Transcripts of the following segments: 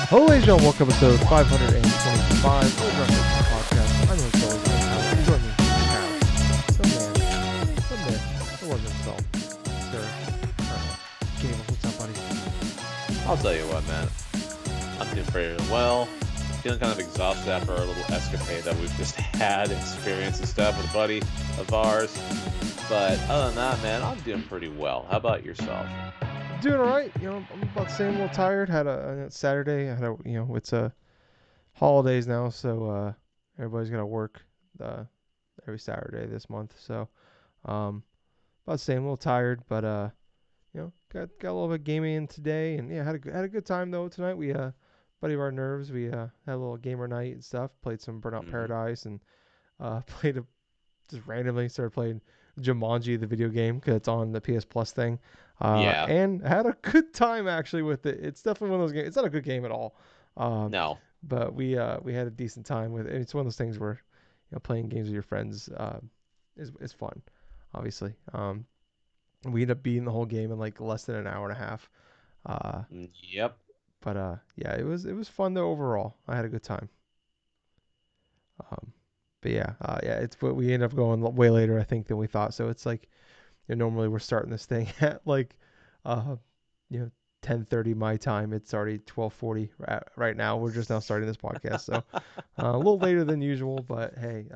Hello, ladies and gentlemen. Welcome to episode 525 of the DrunkNerds podcast. I'm your host, always, join me, the myth, the legend himself, Sir Gables. What's up, buddy? I'll tell you what, man. I'm doing pretty well. Feeling kind of exhausted after our little escapade that we've just had, experience and stuff with a buddy of ours. But other than that, man, I'm doing pretty well. How about yourself? Doing all right. I'm about the same. A little tired. Had a Saturday. It's holidays now, so everybody's gonna work every Saturday this month. So about the same. A little tired, but got a little bit gaming in today, and yeah, had a good time though tonight. We buddy of our nerves, we had a little gamer night and stuff. Played some Burnout Mm-hmm. Paradise, and just randomly started playing Jumanji, the video game, because it's on the PS Plus thing. Yeah. And had a good time actually with it. It's definitely one of those games. It's not a good game at all, No. but we had a decent time with it. It's one of those things where playing games with your friends is fun, obviously. We ended up beating the whole game in like less than an hour and a half. Uh, Yep. but yeah, it was fun though overall. I had a good time. Um, but yeah, it's what we ended up going way later I think than we thought. So it's like normally we're starting this thing at like uh you know 10:30 my time. It's already 12:40 right now. We're just now starting this podcast, so a little later than usual. But hey,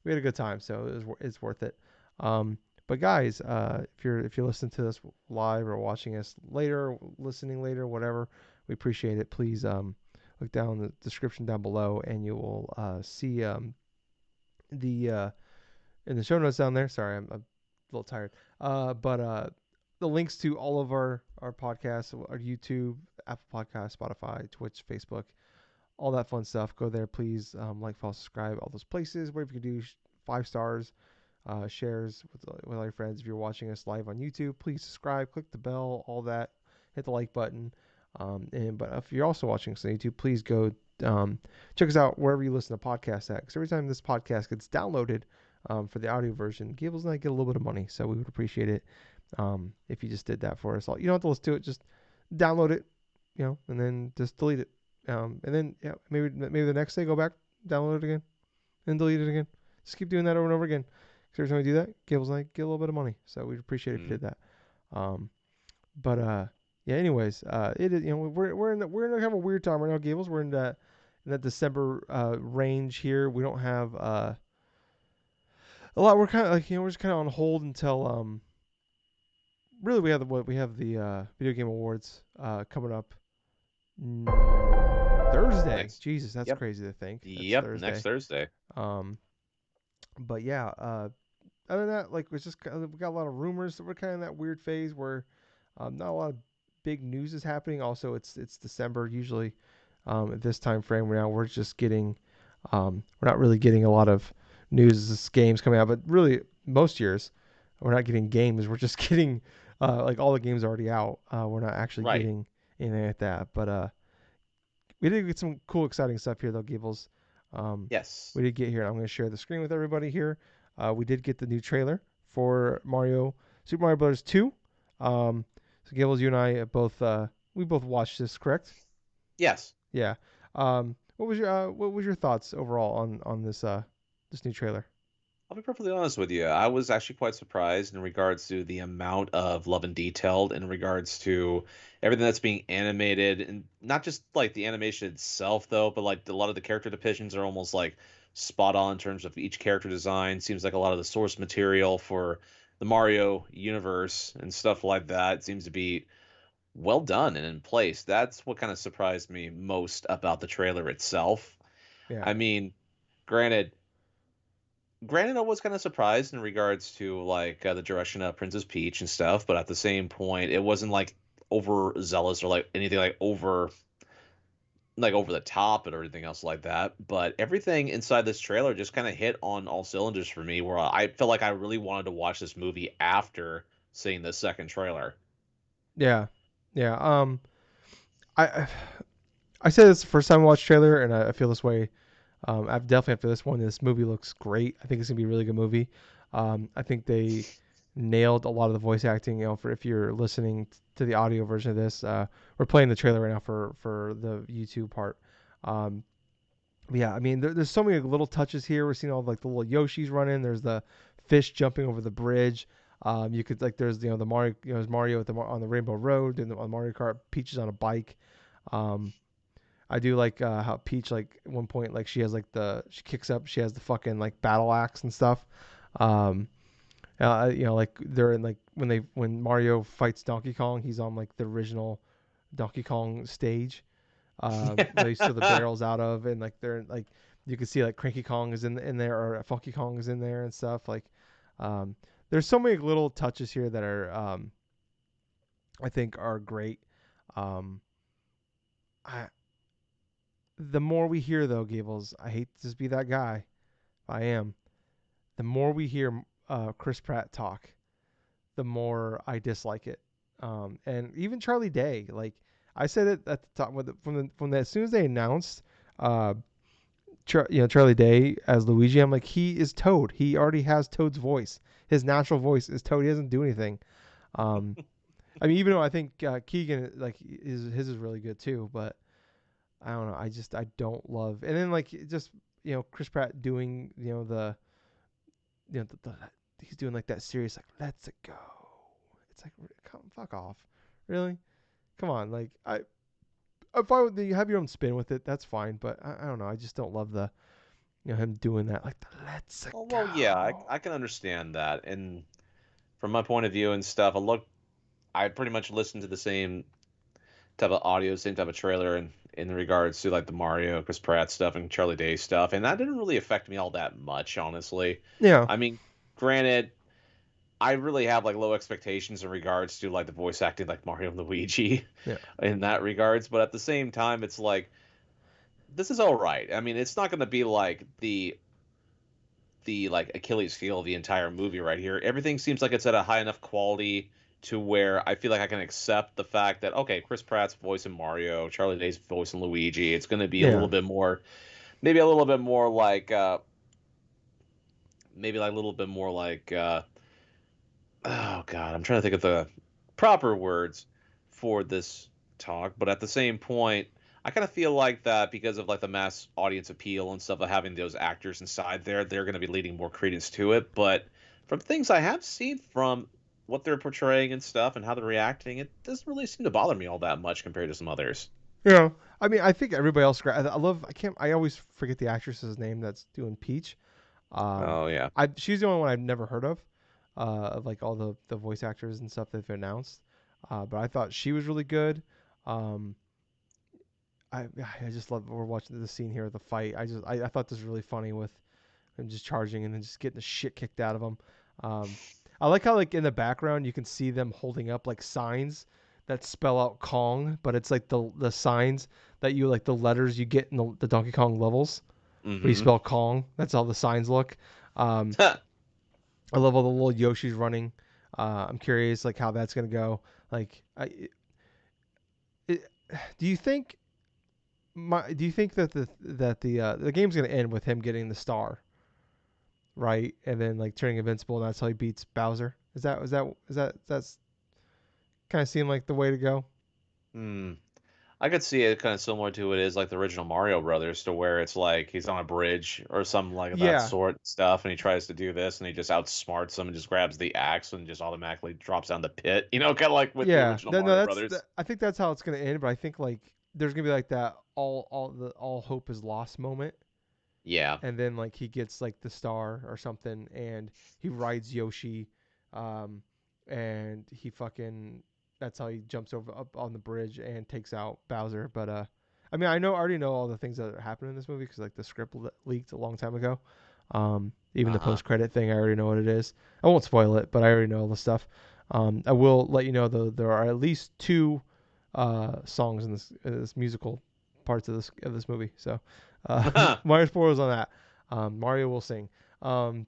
we had a good time, so it's worth it. But guys, if you're listening to this live or watching us later, listening later, whatever, we appreciate it. Please look down in the description down below, and you will see the in the show notes down there. Sorry, I'm a little tired. But the links to all of our podcasts, our YouTube, Apple Podcasts, Spotify, Twitch, Facebook, all that fun stuff. Go there, please. Like, follow, subscribe, all those places. Whatever you can do, 5 stars, shares with all your friends. If you're watching us live on YouTube, please subscribe, click the bell, all that. Hit the like button. But if you're also watching us on YouTube, please go check us out wherever you listen to podcasts at. Because every time this podcast gets downloaded for the audio version, Gables and I get a little bit of money. So we would appreciate it if you just did that for us. You don't have to listen to it. Just download it, and then just delete it. And then maybe the next day go back, download it again, and delete it again. Just keep doing that over and over again. Because every time we do that, Gables and I get a little bit of money. So we'd appreciate it if you did that. But yeah. Anyways, it is, we're in kind of a weird time right now, Gables. We're in that December range here. We don't have a lot. We're kind of like we're just kind of on hold until really we have the video game awards coming up Thursday. Jesus, that's Yep. crazy to think. That's Yep. Thursday. Next Thursday. But yeah, other than that, like we got a lot of rumors. That we're kind of in that weird phase where not a lot of big news is happening. Also, it's December usually. At this time frame right now, we're just getting we're not really getting a lot of news, games coming out, but really most years we're not getting games. We're just getting like all the games already out. We're not actually Right. getting anything like that. But we did get some cool, exciting stuff here though, Gables. Yes. We did get here. I'm going to share the screen with everybody here. We did get the new trailer for Super Mario Bros. 2. So Gables, you and I we both watched this, correct? Yes. Yeah. What was your thoughts overall on this new trailer? I'll be perfectly honest with you. I was actually quite surprised in regards to the amount of love and detail in regards to everything that's being animated, and not just like the animation itself, though, but like a lot of the character depictions are almost like spot on in terms of each character design. Seems like a lot of the source material for the Mario universe and stuff like that seems to be well done and in place. That's what kind of surprised me most about the trailer itself. Yeah. I mean, granted, I was kind of surprised in regards to like the direction of Princess Peach and stuff, but at the same point, it wasn't like overzealous or like anything like over the top and everything else like that. But everything inside this trailer just kind of hit on all cylinders for me, where I felt like I really wanted to watch this movie after seeing the second trailer. Yeah. Yeah. I I said this the first time I watched the trailer, and I feel this way. I've definitely after this one. This movie looks great. I think it's gonna be a really good movie. I think they nailed a lot of the voice acting. For if you're listening to the audio version of this, we're playing the trailer right now for the YouTube part. Um, yeah, I mean, there's so many little touches here. We're seeing all like the little Yoshis running. There's the fish jumping over the bridge. You could like there's the Mario, there's Mario at on the Rainbow Road and on Mario Kart. Peach is on a bike. Um, I do like how Peach like at one point like she has like she kicks up, she has the fucking like battle axe and stuff. Um, like they're in like when Mario fights Donkey Kong, he's on like the original Donkey Kong stage. That you steal the barrels out of, and like they're like you can see like Cranky Kong is in there, or Funky Kong is in there and stuff. Like, um, there's so many little touches here that are I think are great. Um, I the more we hear though, Gables, I hate to just be that guy. I am. The more we hear Chris Pratt talk, the more I dislike it. And even Charlie Day, like I said it at the top from the as soon as they announced, uh, Charlie Day as Luigi, I'm like he is Toad. He already has Toad's voice. His natural voice is Toad. He doesn't do anything. Um, I mean, even though I think Keegan like his is really good too, but I don't know. I don't love. And then like just Chris Pratt doing the he's doing like that serious like let's it go. It's like come fuck off, really? Come on, like if I would you have your own spin with it, that's fine. But I don't know. I just don't love the him doing that like the let's it Oh, well, yeah, go. I can understand that. And from my point of view and stuff, I pretty much listened to the same type of audio, same type of trailer in regards to like the Mario, Chris Pratt stuff and Charlie Day stuff, and that didn't really affect me all that much, honestly. Yeah, I mean, granted, I really have like low expectations in regards to like the voice acting like Mario and Luigi yeah, in that regards, but at the same time, it's like this is all right. I mean, it's not going to be like the like Achilles heel of the entire movie right here. Everything seems like it's at a high enough quality to where I feel like I can accept the fact that okay, Chris Pratt's voice in Mario, Charlie Day's voice in Luigi, it's going to be a yeah, little bit more, maybe a little bit more like, maybe like a little bit more like, oh god, I'm trying to think of the proper words for this talk, but at the same point, I kind of feel like that because of like the mass audience appeal and stuff of having those actors inside there, they're going to be leading more credence to it. But from things I have seen from what they're portraying and stuff and how they're reacting, it doesn't really seem to bother me all that much compared to some others. I mean, I think everybody else. I love. I can't. I always forget the actress's name that's doing Peach. Um, Oh yeah. she's the only one I've never heard of like all the voice actors and stuff they've announced. But I thought she was really good. Um, I just love we're watching the scene here of the fight. I thought this was really funny with him just charging and then just getting the shit kicked out of him. Um, I like how like in the background you can see them holding up like signs that spell out Kong, but it's like the signs that you like the letters you get in the Donkey Kong levels where you Mm-hmm. spell Kong. That's how the signs look. Um, I love all the little Yoshis running. I'm curious like how that's gonna go. Like, it, do you think do you think that the game's gonna end with him getting the star, right? And then like turning invincible, and that's how he beats Bowser. That's kind of seem like the way to go? Hmm. I could see it kind of similar to it is like the original Mario Brothers, to where it's like he's on a bridge or something like that Yeah, sort stuff, and he tries to do this, and he just outsmarts them and just grabs the axe and just automatically drops down the pit. You know, kind of like with the yeah. original No, Mario that's Brothers. I think that's how it's gonna end. But I think like there's gonna be like that all hope is lost moment, Yeah. and then like he gets like the star or something, and he rides Yoshi, um, and he fucking that's how he jumps over up on the bridge and takes out Bowser. But I mean, I already know all the things that happen in this movie because like the script leaked a long time ago. Even the Uh-huh. post credit thing, I already know what it is. I won't spoil it, but I already know all the stuff. I will let you know though there are at least two songs in this musical parts of this movie. So minor spoilers on that. Mario will sing. Um,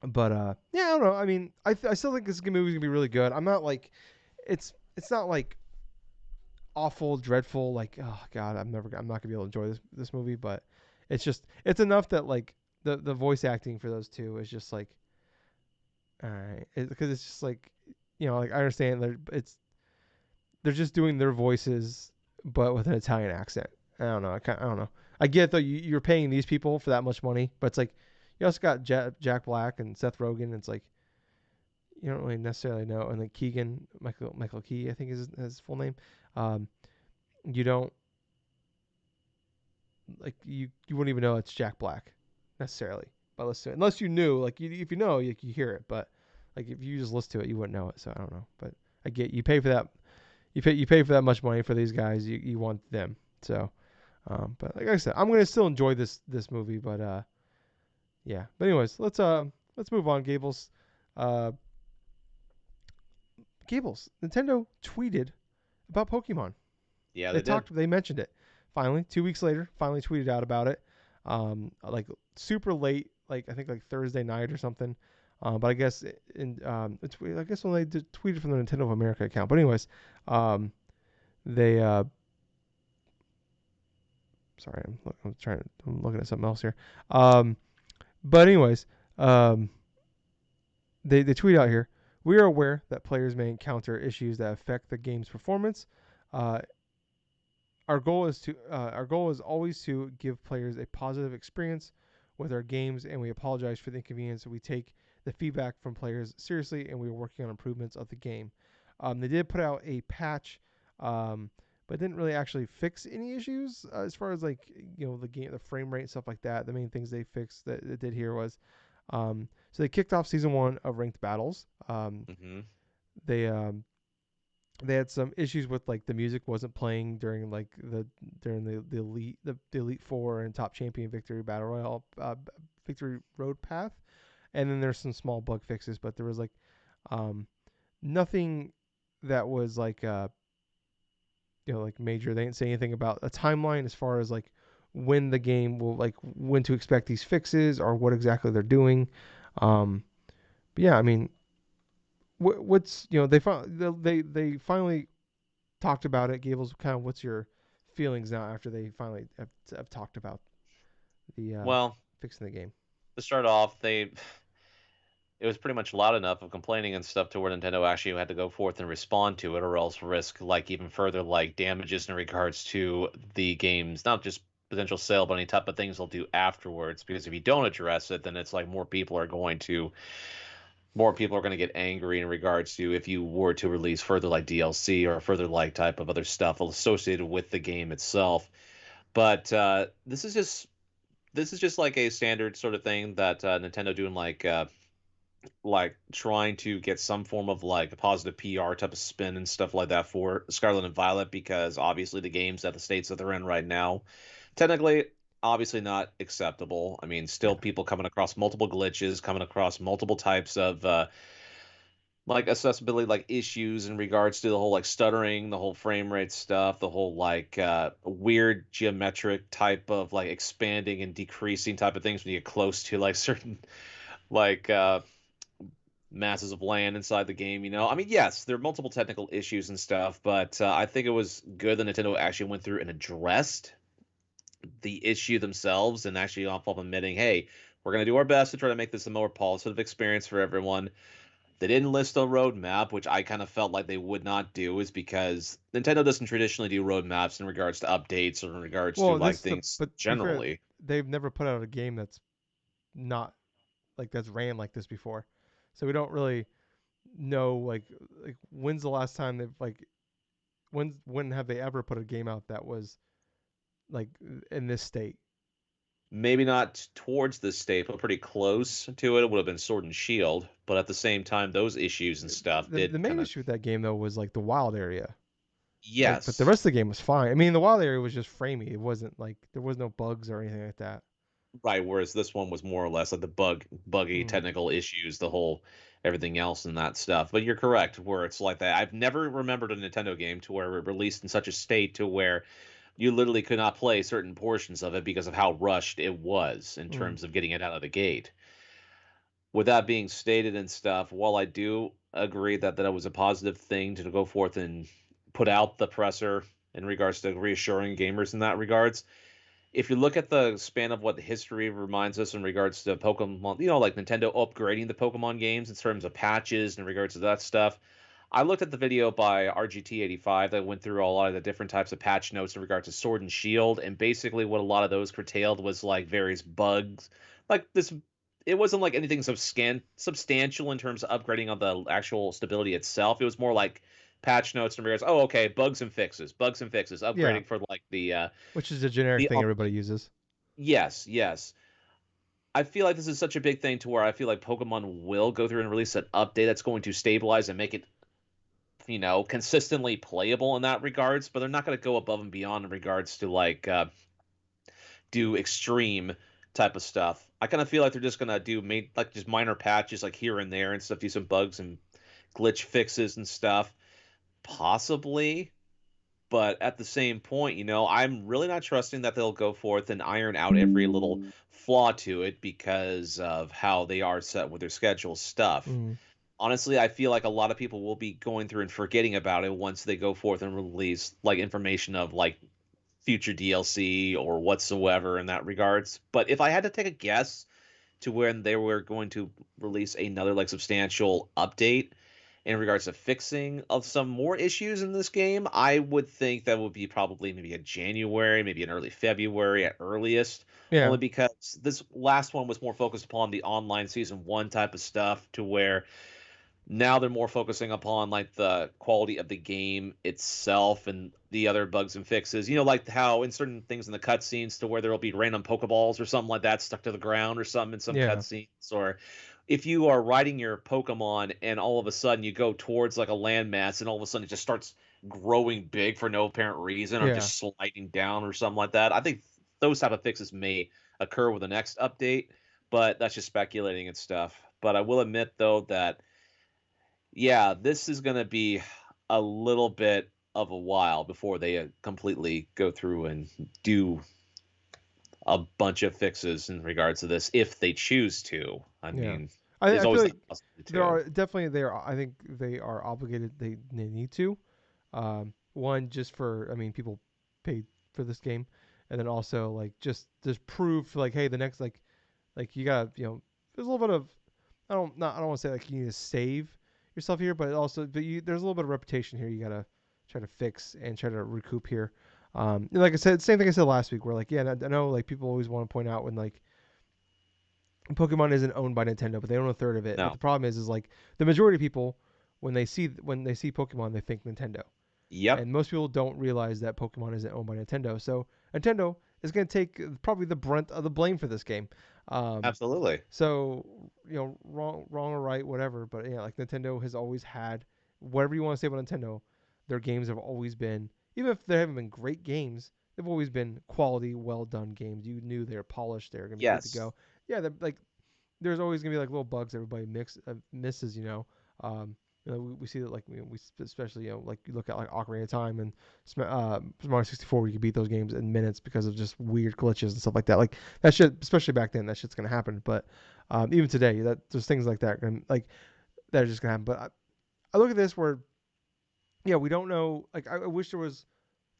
but yeah, I don't know. I mean, I still think this movie's gonna be really good. I'm not like it's not like awful, dreadful. Like oh god, I'm not gonna be able to enjoy this movie. But it's enough that like the voice acting for those two is just like All right, because it's just like, like I understand they're just doing their voices, but with an Italian accent. I don't know. I don't know. I get though you're paying these people for that much money, but it's like you also got Jack Black and Seth Rogen. And it's like you don't really necessarily know, and like Keegan Michael Key, I think is his full name. Um, you don't you wouldn't even know it's Jack Black necessarily by listening, unless you knew. Like if you know, you hear it, but like if you just listen to it, you wouldn't know it. So I don't know, but I get you pay for that. You pay for that much money for these guys. You want them. So, but like I said, I'm gonna still enjoy this movie. But yeah. But anyways, let's move on. Uh, Gables. Nintendo tweeted about Pokemon. Yeah, they did. They mentioned it. Finally, 2 weeks later, finally tweeted out about it. Like super late, like I think like Thursday night or something. But I guess I guess when they tweeted from the Nintendo of America account. But anyways, um, they sorry, I'm looking at something else here. Um, but anyways, um, they tweet out here. We are aware that players may encounter issues that affect the game's performance. Uh, our goal is always to give players a positive experience with our games, and we apologize for the inconvenience. We take the feedback from players seriously, and we are working on improvements of the game. They did put out a patch, but didn't really actually fix any issues as far as like the frame rate and stuff like that. The main things they fixed that it did here was so they kicked off season 1 of ranked battles. Hmm. They they had some issues with like the music wasn't playing during the elite four and top champion victory battle royale victory road path. And then there's some small bug fixes, but there was like um nothing that was like like major. They didn't say anything about a timeline as far as like when the game will like when to expect these fixes or what exactly they're doing. But yeah, I mean, what's they finally talked about it. Gables, kind of, what's your feelings now after they finally have talked about the Well, fixing the game? to start off, it was pretty much loud enough of complaining and stuff to where Nintendo actually had to go forth and respond to it, or else risk like even further like damages in regards to the game's not just potential sale, but any type of things they'll do afterwards. Because if you don't address it, then it's like more people are going to get angry in regards to if you were to release further like DLC or further like type of other stuff associated with the game itself. But this is just like a standard sort of thing that Nintendo doing like trying to get some form of like a positive PR type of spin and stuff like that for Scarlet and Violet, because obviously the games at the states that they're in right now, technically, obviously not acceptable. I mean, still Yeah. people coming across multiple glitches, coming across multiple types of like accessibility like issues in regards to the whole like stuttering, the whole frame rate stuff, the whole like weird geometric type of like expanding and decreasing type of things when you get close to like certain like masses of land inside the game. I mean, yes, there are multiple technical issues and stuff, but I think it was good that Nintendo actually went through and addressed the issue themselves and actually off of admitting, hey, we're going to do our best to try to make this a more positive experience for everyone. They didn't list a roadmap, which I kind of felt like they would not do, is because Nintendo doesn't traditionally do roadmaps in regards to updates or in regards to Well, like things but to be fair, generally. they've never put out a game that's not that's ran like this before, so we don't really know like when's the last time they've like when have they ever put a game out that was like in this state? Maybe not towards this state, but pretty close to it. It would have been Sword and Shield, but at the same time, those issues and stuff The did main kind of issue with that game though was like the wild area. But the yes, rest of the game was fine. I mean, the wild area was just framey. It wasn't like there was no bugs or anything like that. right. Whereas this one was more or less like the buggy Mm. technical issues, the whole everything else and that stuff. But you're correct, where it's like that. I've never remembered a Nintendo game to where it released in such a state to where you literally could not play certain portions of it because of how rushed it was in Mm. terms of getting it out of the gate. With that being stated and stuff, while I do agree that was a positive thing to go forth and put out the presser in regards to reassuring gamers in that regards, if you look at the span of what the history reminds us in regards to Pokemon, like Nintendo upgrading the Pokemon games in terms of patches in regards to that stuff. I looked at the video by RGT85 that went through a lot of the different types of patch notes in regards to Sword and Shield, and basically what a lot of those curtailed was like various bugs. Like this, it wasn't like anything substantial in terms of upgrading of the actual stability itself. It was more like patch notes in regards, oh, okay, bugs and fixes, Yeah, upgrading for like which is a generic the thing everybody uses. yes, yes. I feel like this is such a big thing to where I feel like Pokemon will go through and release an update that's going to stabilize and make it, consistently playable in that regards, but they're not going to go above and beyond in regards to like do extreme type of stuff. I kind of feel like they're just going to do like just minor patches like here and there and stuff, do some bugs and glitch fixes and stuff, possibly. But at the same point, I'm really not trusting that they'll go forth and iron out every little flaw to it because of how they are set with their schedule stuff. Mm. Honestly, I feel like a lot of people will be going through and forgetting about it once they go forth and release like information of like future DLC or whatsoever in that regards. But if I had to take a guess to when they were going to release another like substantial update in regards to fixing of some more issues in this game, I would think that would be probably maybe a January, maybe an early February at earliest. Yeah, Only because this last one was more focused upon the online season one type of stuff, to where now they're more focusing upon like the quality of the game itself and the other bugs and fixes. Like how in certain things in the cutscenes to where there'll be random Pokeballs or something like that stuck to the ground or something in some yeah, cutscenes, or if you are riding your Pokemon and all of a sudden you go towards like a landmass and all of a sudden it just starts growing big for no apparent reason or yeah, just sliding down or something like that. I think those type of fixes may occur with the next update, but that's just speculating and stuff. But I will admit though that yeah, this is going to be a little bit of a while before they completely go through and do a bunch of fixes in regards to this if they choose to. I yeah. mean, I there's feel always the like possibility there to. are definitely they are. I think they are obligated. They need to. One just for I mean people paid for this game, and then also like just prove like hey the next like you got there's a little bit of I don't want to say like you need to save yourself here, but also there's a little bit of reputation here you gotta try to fix and try to recoup here. And like I said, same thing I said last week. Where like yeah, I know like people always want to point out when like Pokemon isn't owned by Nintendo, but they own a third of it. But No. the problem is like the majority of people when they see Pokemon, they think Nintendo, Yep. and most people don't realize that Pokemon isn't owned by Nintendo. So Nintendo is going to take probably the brunt of the blame for this game. Um, Absolutely. so wrong or right, whatever. But yeah, like Nintendo has always had whatever you want to say about Nintendo. Their games have always been, even if they haven't been great games, they've always been quality, well done games. You knew they were polished, they were gonna be good to Yes. go. Yeah, like there's always gonna be like little bugs everybody misses. We see that like we especially like you look at like Ocarina of Time and Mario 64 where you can beat those games in minutes because of just weird glitches and stuff like that. Like that shit, especially back then, that shit's gonna happen. But even today, that there's things like that and like that are just gonna happen. But I look at this where yeah we don't know. Like I wish there was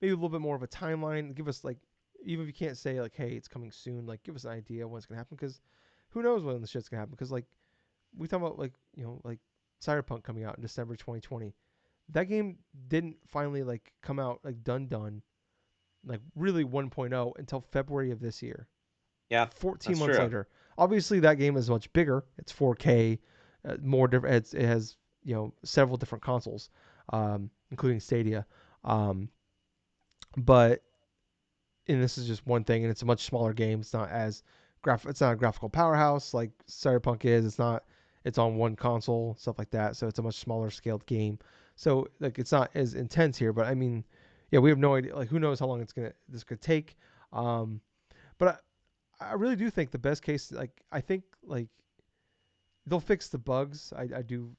maybe a little bit more of a timeline. Give us like even if you can't say like hey it's coming soon, like give us an idea when it's gonna happen because who knows when the shit's gonna happen because like we talk about like like Cyberpunk coming out in December 2020. That game didn't finally like come out like done like really 1.0 until February of this year. Yeah, 14 that's months true. later. Obviously that game is much bigger. It's 4K, more different. It has several different consoles, including Stadia. Um, but and this is just one thing, and it's a much smaller game. It's not as It's not a graphical powerhouse like Cyberpunk is. It's not. It's on one console, stuff like that. So it's a much smaller scaled game. So like it's not as intense here. But I mean, yeah, we have no idea. Like who knows how long this could take. Um, but I really do think the best case, like I think like they'll fix the bugs. I do.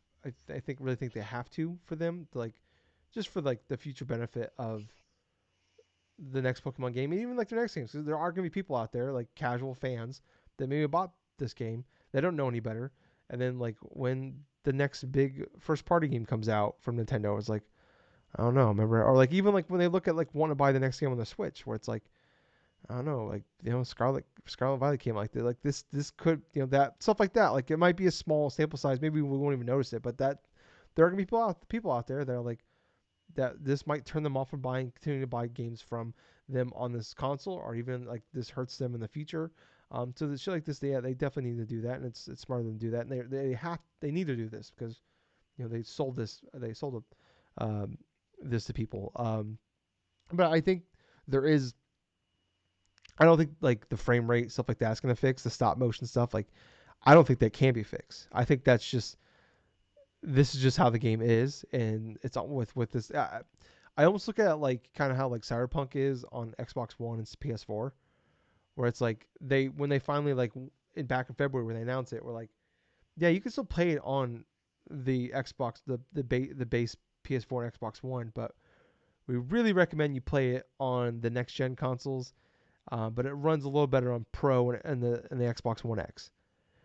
I think really think they have to for them to like just for like the future benefit of the next Pokemon game, and even like the next games. Because there are going to be people out there, like casual fans, that maybe bought this game, they don't know any better, and then like when the next big first party game comes out from Nintendo, it's like I don't know, remember, or like even like when they look at like want to buy the next game on the Switch, where it's like I don't know, like Scarlet Violet came like that. Like this could that stuff like that. Like it might be a small sample size. Maybe we won't even notice it, but that there are gonna be people out there that are like that. This might turn them off from continuing to buy games from them on this console, or even like this hurts them in the future. So the shit like this, they definitely need to do that, and it's smarter than do that. And they need to do this because they sold this to people. But I think there is I don't think like the frame rate stuff like that's gonna fix the stop motion stuff. Like I don't think that can be fixed. I think that's just this is just how the game is, and it's all with this. I almost look at it like kind of how like Cyberpunk is on Xbox One and PS4, where it's like when they finally like back in February when they announced it, we're like, yeah, you can still play it on the Xbox the base PS4 and Xbox One, but we really recommend you play it on the next gen consoles, but it runs a little better on Pro and the Xbox One X.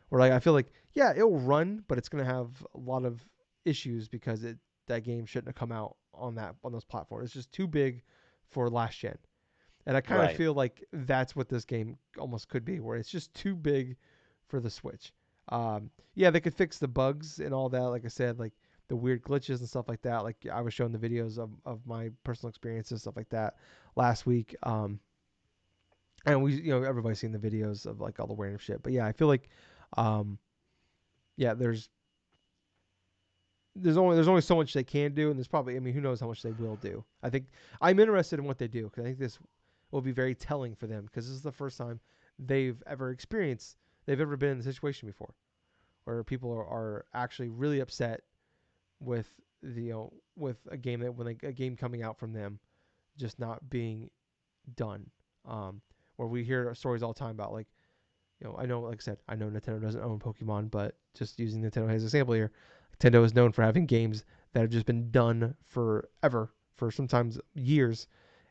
Where like I feel like yeah, it'll run, but it's gonna have a lot of issues because that game shouldn't have come out on those platforms. It's just too big for last gen, and I kind of Right. feel like that's what this game almost could be, where it's just too big for the Switch. Yeah, they could fix the bugs and all that. Like I said, like the weird glitches and stuff like that. Like I was showing the videos of my personal experiences, stuff like that last week. And we everybody's seen the videos of like all the random shit. But yeah, I feel like um yeah, there's only so much they can do, and there's probably who knows how much they will do. I think I'm interested in what they do because I think this will be very telling for them because this is the first time they've ever been in the situation before where people are actually really upset with with a game that a game coming out from them just not being done. Um, where we hear stories all the time about like I know, like I said, I know Nintendo doesn't own Pokemon, but just using Nintendo as an example here, Nintendo is known for having games that have just been done forever, for sometimes years,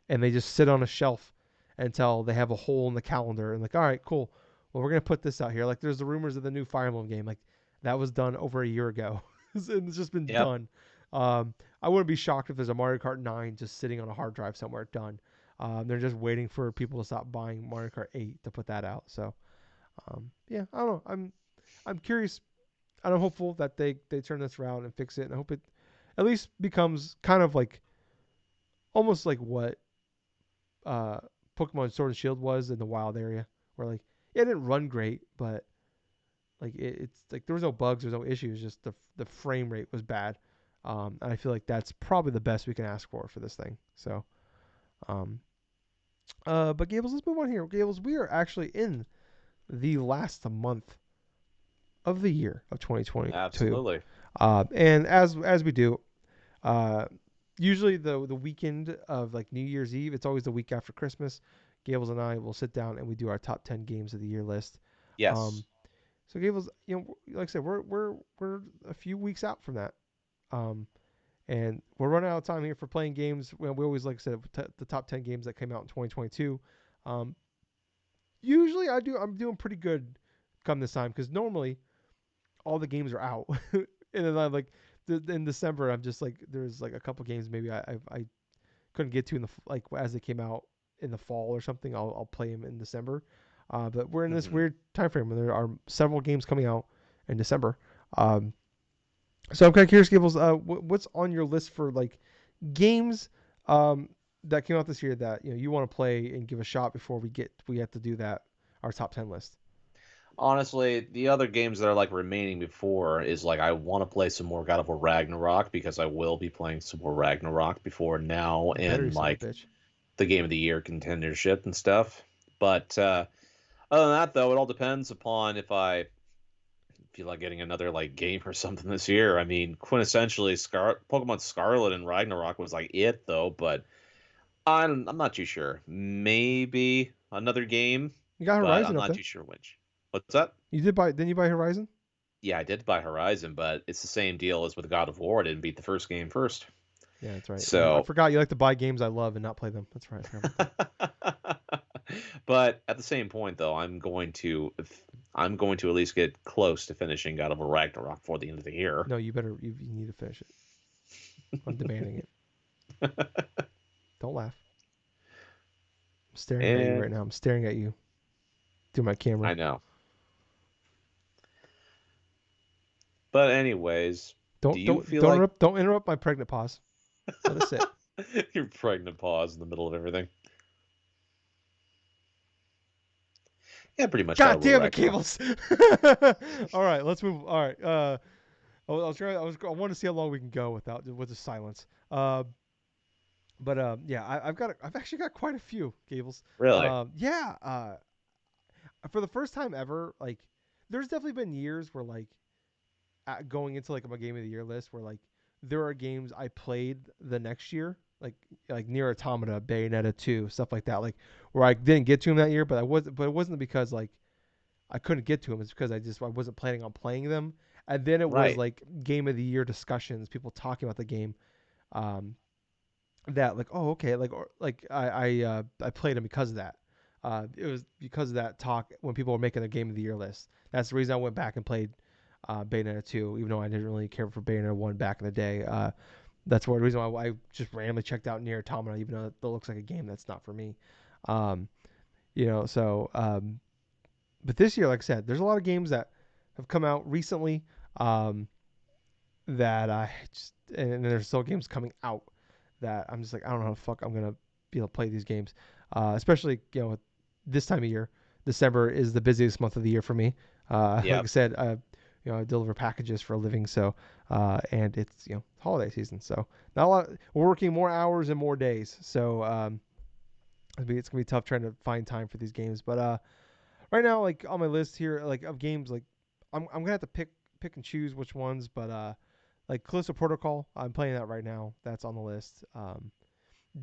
and they just sit on a shelf until they have a hole in the calendar and like, all right, cool. Well, we're gonna put this out here. Like, there's the rumors of the new Fire Emblem game. Like, that was done over a year ago, and it's just been Yep. done. I wouldn't be shocked if there's a Mario Kart 9 just sitting on a hard drive somewhere done. They're just waiting for people to stop buying Mario Kart 8 to put that out. So yeah, I don't know. I'm curious and I'm hopeful that they turn this around and fix it. And I hope it at least becomes kind of like almost like what uh, Pokemon Sword and Shield was in the wild area, where like it didn't run great, but like it's like there was no bugs, there's no issues, just the frame rate was bad. And I feel like that's probably the best we can ask for this thing. So, um, but Gables, let's move on here. Gables, we are actually in the last month of the year of 2022. Absolutely. And as we do, uh, usually the weekend of like New Year's Eve, it's always the week after Christmas. Gables and I will sit down and we do our top 10 games of the year list. Um, Yes. so Gables, like I said, we're a few weeks out from that. Um, and we're running out of time here for playing games. We always, like I said, the top 10 games that came out in 2022. Um, usually I'm doing pretty good come this time because normally all the games are out, and then I'm like, in December I'm just like, there's like a couple games maybe I couldn't get to in the like as they came out in the fall or something. I'll play them in December, but we're in this Hmm. weird time frame where there are several games coming out in December. Um, so I'm kind of curious, Gables, what's on your list for like games that came out this year that you want to play and give a shot before we have to do that our top 10 list. Honestly, the other games that are like remaining before is like I want to play some more God of War Ragnarok because I will be playing some more Ragnarok before now You better, you in son of a like bitch. the Game of the Year contendership and stuff. But other than that, though, it all depends upon if I feel like getting another like game or something this year. I mean, quintessentially, Pokemon Scarlet and Ragnarok was like it though, but I'm not too sure. Maybe another game, You got but I'm Horizon up not there. too sure which. What's that? You did buy? Didn't you buy Horizon? Yeah, I did buy Horizon, but it's the same deal as with God of War. I didn't beat the first game first. Yeah, that's right. I So, forgot you like to buy games I love and not play them. That's right. I forgot about that. but at the same point, though, I'm going to at least get close to finishing God of War Ragnarok before the end of the year. No, you better. You need to finish it. I'm demanding it. Don't laugh. staring at you right And now. I'm staring at you through my camera. I know. But anyways, do Don't you don't feel don't like interrupt don't interrupt my pregnant pause. Let us sit. your pregnant pause in the middle of everything? Yeah, pretty much got a God little damn it, ragdoll. Cables. All right, let's move. All right. I want to see how long we can go with the silence. But yeah, I've actually got quite a few Gables. Really? Yeah. For the first time ever, like, there's definitely been years where like going into like my game of the year list where like there are games I played the next year, like Near Automata, Bayonetta 2, stuff like that, like where I didn't get to them that year, but it wasn't because like I couldn't get to them. It's because I wasn't planning on playing them. And then it was Right. like game of the year discussions, people talking about the game. Um, that like, oh, okay, like, or like I played them because of that. It was because of that talk when people were making their game of the year list. That's the reason I went back and played Bayonetta 2, even though I didn't really care for Bayonetta 1 back in the day. That's one reason why I just randomly checked out Near Automata, even though it looks like a game that's not for me. Um, but this year, like I said, there's a lot of games that have come out recently, um, that I just, and there's still games coming out that I'm just like, I don't know how the fuck I'm gonna be able to play these games. Especially this time of year. December is the busiest month of the year for me. Like I Yep. said, I deliver packages for a living, so and it's holiday season, so not a lot. We're working more hours and more days, so it's gonna be tough trying to find time for these games. But right now, like on my list here, like of games, like I'm gonna have to pick and choose which ones, but like Callisto Protocol, I'm playing that right now. That's on the list.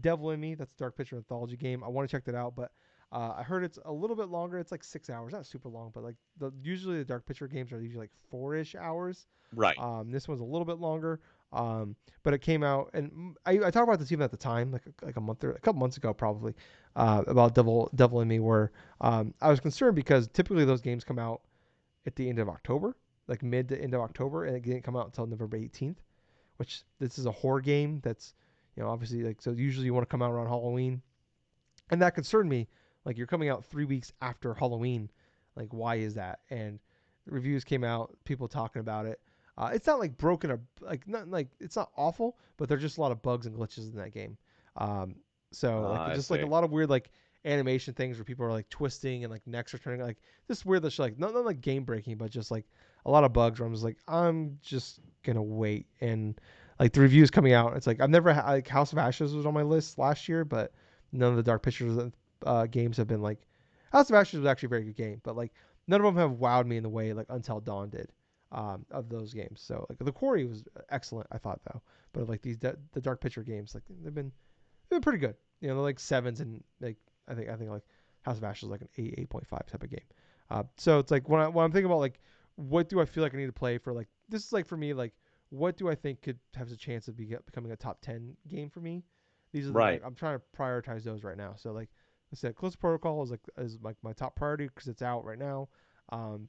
Devil in Me, that's a Dark Picture anthology game. I want to check that out, but I heard it's a little bit longer. It's like 6 hours, not super long, but like usually the Dark Picture games are usually like 4-ish hours. Right. This one's a little bit longer. But it came out, and I talked about this even at the time, like a couple months ago, probably, about Devil in Me, where I was concerned because typically those games come out at the end of October, like mid to end of October, and it didn't come out until November 18th. Which this is a horror game that's obviously, like, so usually you want to come out around Halloween, and that concerned me. Like, you're coming out 3 weeks after Halloween, like, why is that? And the reviews came out, people talking about it. It's not like broken or like not like it's not awful, but there's just a lot of bugs and glitches in that game. Um, so like I just like a see. lot of weird like animation things where people are like twisting and like necks are turning, like this weird shit, like not like game breaking, but just like a lot of bugs where I'm just like, I'm just gonna wait. And like the reviews coming out, it's like I've never like House of Ashes was on my list last year, but none of the Dark Pictures games have been like House of Ashes was actually a very good game, but like none of them have wowed me in the way like Until Dawn did, of those games. So like the Quarry was excellent, I thought, though, but like the Dark Picture games, like they've been pretty good. They're like sevens, and like I think like House of Ashes is like an 8.5 type of game. So it's like when I'm thinking about like what do I feel like I need to play for, like this is like for me, like what do I think could have a chance of becoming a top 10 game for me? These are like Right. I'm trying to prioritize those right now. So like I said, Close Protocol is like my top priority because it's out right now. Um,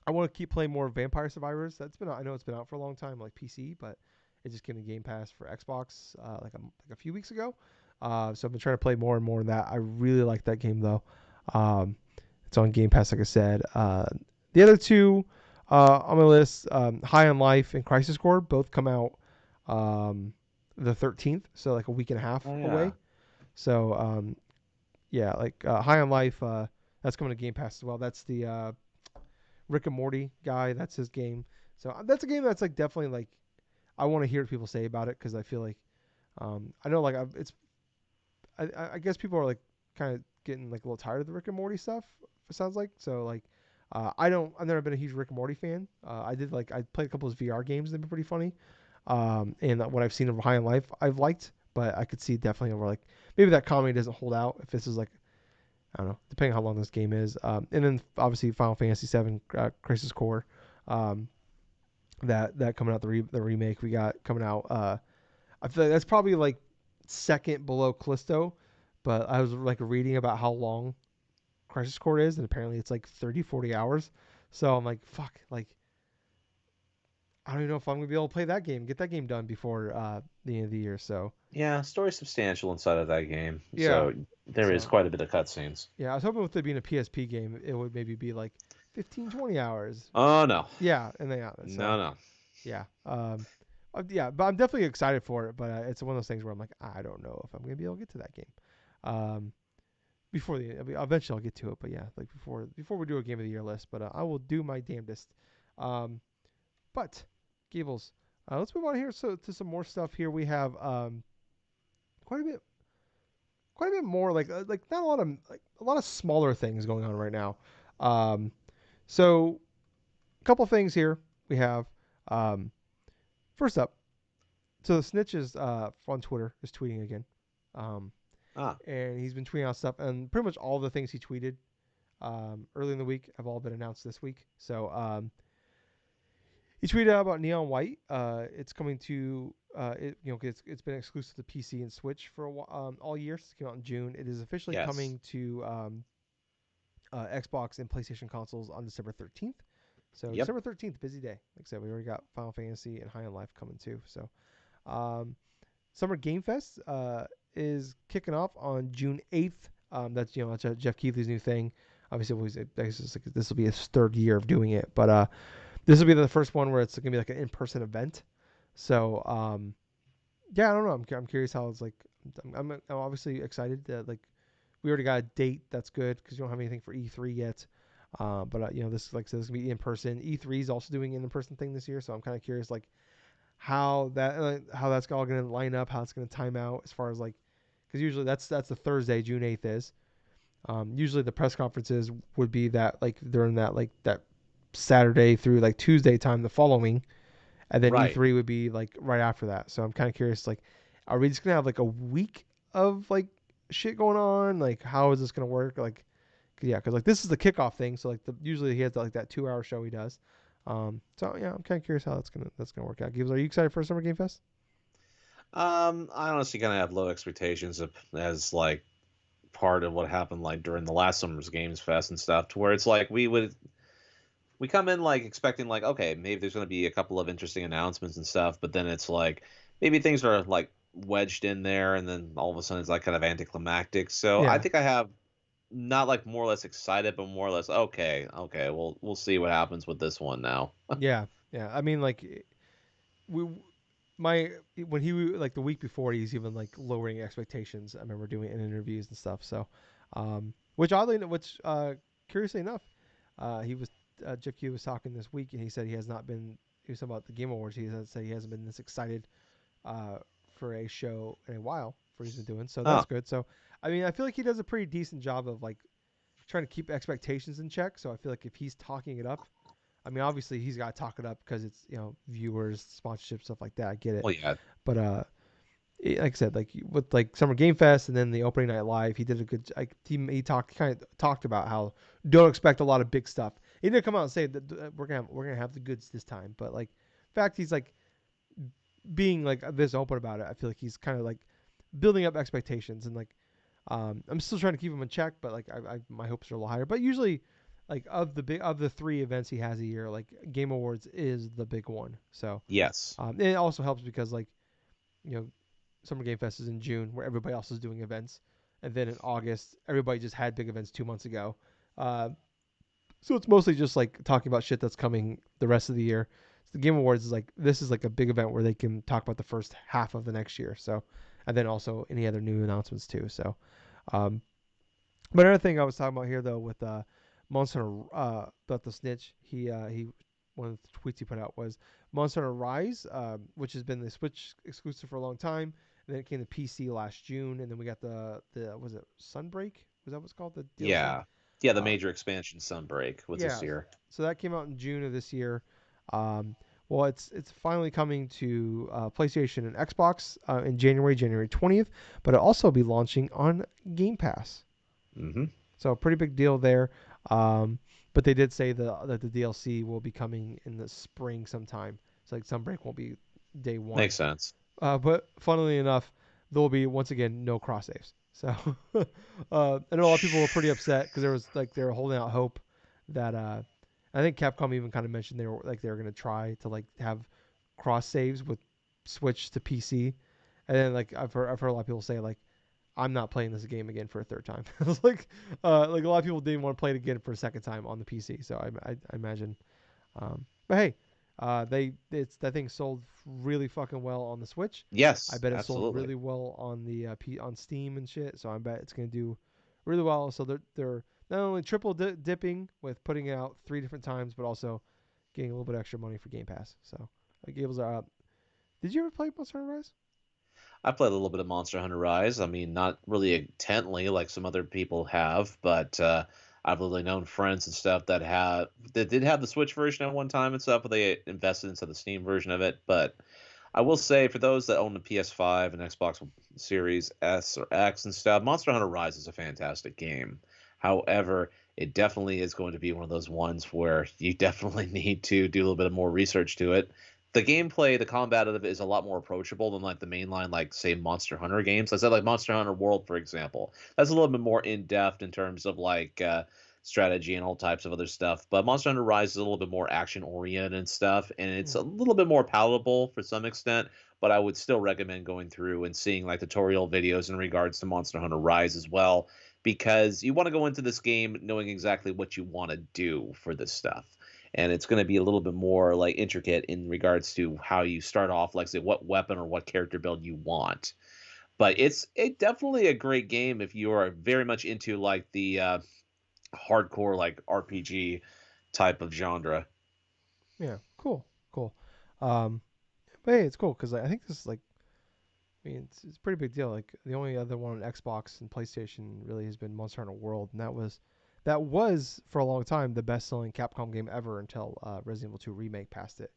I want to keep playing more Vampire Survivors. That's been I know it's been out for a long time, like PC, but it just came to Game Pass for Xbox like a few weeks ago. So I've been trying to play more and more in that. I really like that game though. Um, it's on Game Pass, like I said. The other two on my list, High on Life and Crisis Core, both come out um, the 13th, so like a week and a half Oh yeah. away. So yeah, like High on Life, that's coming to Game Pass as well. That's the Rick and Morty guy. That's his game. So that's a game that's like definitely like I want to hear what people say about it because I feel like I know like I guess people are like kind of getting like a little tired of the Rick and Morty stuff. It sounds like so like I've never been a huge Rick and Morty fan. I played a couple of VR games. They've been pretty funny. And what I've seen of High on Life I've liked, but I could see definitely over like maybe that comedy doesn't hold out if this is like I don't know, depending on how long this game is. And then obviously Final Fantasy VII Crisis Core, um, that coming out the remake we got coming out. I feel like that's probably like second below Callisto, but I was like reading about how long Crisis Core is, and apparently it's like 30, 40 hours. So I'm like, fuck, like I don't even know if I'm gonna be able to play that game, get that game done before the end of the year. So Yeah, story's substantial inside of that game, yeah, so there is so quite a bit of cutscenes. yeah, I was hoping with it being a PSP game, it would maybe be like 15, 20 hours. Oh no, Yeah, and then yeah, no, so no. yeah, yeah, but I'm definitely excited for it. But it's one of those things where I'm like, I don't know if I'm gonna be able to get to that game. Um, before the I mean, eventually I'll get to it, but yeah, like before we do a game of the year list, but I will do my damnedest. Um, but Gables, let's move on here to some more stuff. Here we have quite a bit quite a bit more like not a lot of like a lot of smaller things going on right now. Um, so a couple things here we have. Um, first up, so the snitch is on Twitter is tweeting again, um, Ah, and he's been tweeting out stuff, and pretty much all the things he tweeted early in the week have all been announced this week. So he tweeted out about Neon White. It's coming to it's been exclusive to PC and Switch for all year. It came out in June. It is officially yes. coming to Xbox and PlayStation consoles on December 13th. So Yep. December 13th, busy day. Like I said, we already got Final Fantasy and High on Life coming too. So um, Summer Game Fest is kicking off on June 8th. That's Jeff Keighley's new thing. Obviously, this will be his third year of doing it, but this will be the first one where it's gonna be like an in-person event. So yeah, I don't know. I'm curious how it's like. I'm obviously excited that like we already got a date. That's good because you don't have anything for E3 yet. But this like I said, this is gonna be in person. E3 is also doing an in-person thing this year, so I'm kind of curious like how that's all gonna line up, how it's gonna time out as far as like because usually that's the Thursday, June 8th is. Usually the press conferences would be that like during that Saturday through like Tuesday time the following, and then Right. E3 would be like right after that. So I'm kind of curious, like, are we just gonna have like a week of like shit going on? Like, how is this gonna work? Like, yeah, because like this is the kickoff thing. So like usually he has like that 2 hour show he does. So yeah, I'm kind of curious how that's gonna work out. Gibbs, are you excited for Summer Game Fest? I honestly kind of have low expectations as like part of what happened like during the last summer's Games Fest and stuff, to where it's like we come in like expecting like okay maybe there's going to be a couple of interesting announcements and stuff, but then it's like maybe things are like wedged in there, and then all of a sudden it's like kind of anticlimactic. So I Yeah, think I have not like more or less excited, but more or less okay, we'll see what happens with this one now. yeah, yeah. I mean, like we my when he like the week before he's even like lowering expectations. I remember doing it in interviews and stuff. So, which curiously enough, he was Jeff Q was talking this week and he said he has not been. He was talking about the Game Awards. He said he hasn't been this excited uh, for a show in a while for what he's been doing. So that's Oh, good. So I mean, I feel like he does a pretty decent job of like trying to keep expectations in check. So I feel like if he's talking it up, I mean, obviously he's got to talk it up because it's viewers, sponsorship, stuff like that. I get it, well, yeah. but like I said, like with like Summer Game Fest and then the opening night live, he did a good. Like he talked about how don't expect a lot of big stuff. He didn't come out and say that we're gonna have the goods this time, but like, in fact, he's like being like this open about it. I feel like he's kind of like building up expectations and like I'm still trying to keep him in check, but like my hopes are a little higher. But usually, like of the three events he has a year, like Game Awards is the big one. So Yes. it also helps because like you know Summer Game Fest is in June where everybody else is doing events, and then in August everybody just had big events 2 months ago. Uh, so it's mostly just like talking about shit that's coming the rest of the year. So the Game Awards is like this is like a big event where they can talk about the first half of the next year. So and then also any other new announcements too. So um, but another thing I was talking about here though with Monster about the snitch, he one of the tweets he put out was Monster Hunter Rise, which has been the Switch exclusive for a long time, and then it came to PC last June, and then we got the was it Sunbreak? Was that what's called the DLC? Yeah. Yeah, the Uh, major expansion Sunbreak was this yeah, year. so that came out in June of this year. Um, well, it's finally coming to PlayStation and Xbox in January 20th, but it'll also be launching on Game Pass. Hmm. So pretty big deal there. Um, but they did say that the DLC will be coming in the spring sometime. So like Sunbreak won't be day one. Makes sense. But funnily enough, there will be once again no cross saves. So I know a lot of people were pretty upset because there was like they were holding out hope that I think Capcom even kind of mentioned they were going to try to like have cross saves with Switch to PC, and then like I've heard a lot of people say like I'm not playing this game again for a third time. It's like a lot of people didn't want to play it again for a second time on the PC. So I imagine. But hey, that thing sold really fucking well on the Switch. I Yes, bet it sold absolutely. really well on the on Steam and shit. So I bet it's gonna do really well. So they're not only triple dipping with putting it out 3 different times, but also getting a little bit extra money for Game Pass. So Gables are up. Did you ever play Monster Hunter Rise? I played a little bit of Monster Hunter Rise. I mean, not really intently like some other people have, but I've really known friends and stuff that did have the Switch version at one time and stuff, but they invested into the Steam version of it. But I will say, for those that own the PS5 and Xbox Series S or X and stuff, Monster Hunter Rise is a fantastic game. However, it definitely is going to be one of those ones where you definitely need to do a little bit of more research to it. The gameplay, the combat of it is a lot more approachable than like the mainline, like say Monster Hunter games. I said like Monster Hunter World, for example. That's a little bit more in depth in terms of like strategy and all types of other stuff. But Monster Hunter Rise is a little bit more action oriented and stuff, and it's Hmm. a little bit more palatable for some extent. But I would still recommend going through and seeing like tutorial videos in regards to Monster Hunter Rise as well, because you want to go into this game knowing exactly what you want to do for this stuff. And it's going to be a little bit more like intricate in regards to how you start off, like say what weapon or what character build you want. But it definitely a great game if you are very much into like the hardcore like RPG type of genre. Yeah, cool. Um, but hey, it's cool because I think this is like, I mean, it's a pretty big deal. Like the only other one on Xbox and PlayStation really has been Monster Hunter World, and that was for a long time the best-selling Capcom game ever until Resident Evil 2 remake passed it.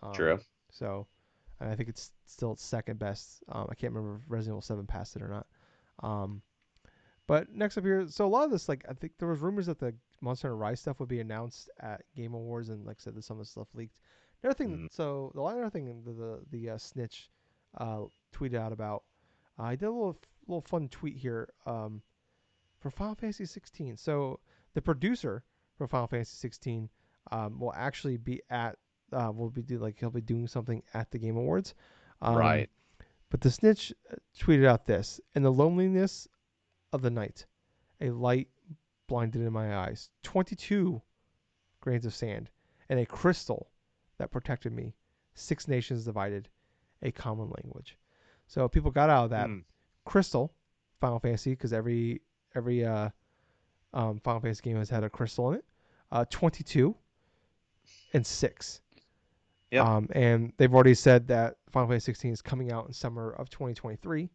Um, True. so I think it's still its second best. I can't remember if Resident Evil 7 passed it or not. Um, but next up here, so a lot of this, like I think there was rumors that the Monster Hunter Rise stuff would be announced at Game Awards, and like I said, some of the stuff leaked. Another thing, Mm, so the other thing the snitch tweeted out about, I did a little fun tweet here for Final Fantasy 16. So the producer for Final Fantasy 16 will actually be at will be do like he'll be doing something at the Game Awards. Um, right. but the snitch tweeted out this: in the loneliness of the night, a light blinded in my eyes, 22 grains of sand, and a crystal that protected me, 6 nations divided, a common language. So people got out of that Mm, crystal, Final Fantasy, because every Final Fantasy game has had a crystal in it. 22 and 6. yep. And they've already said that Final Fantasy 16 is coming out in summer of 2023.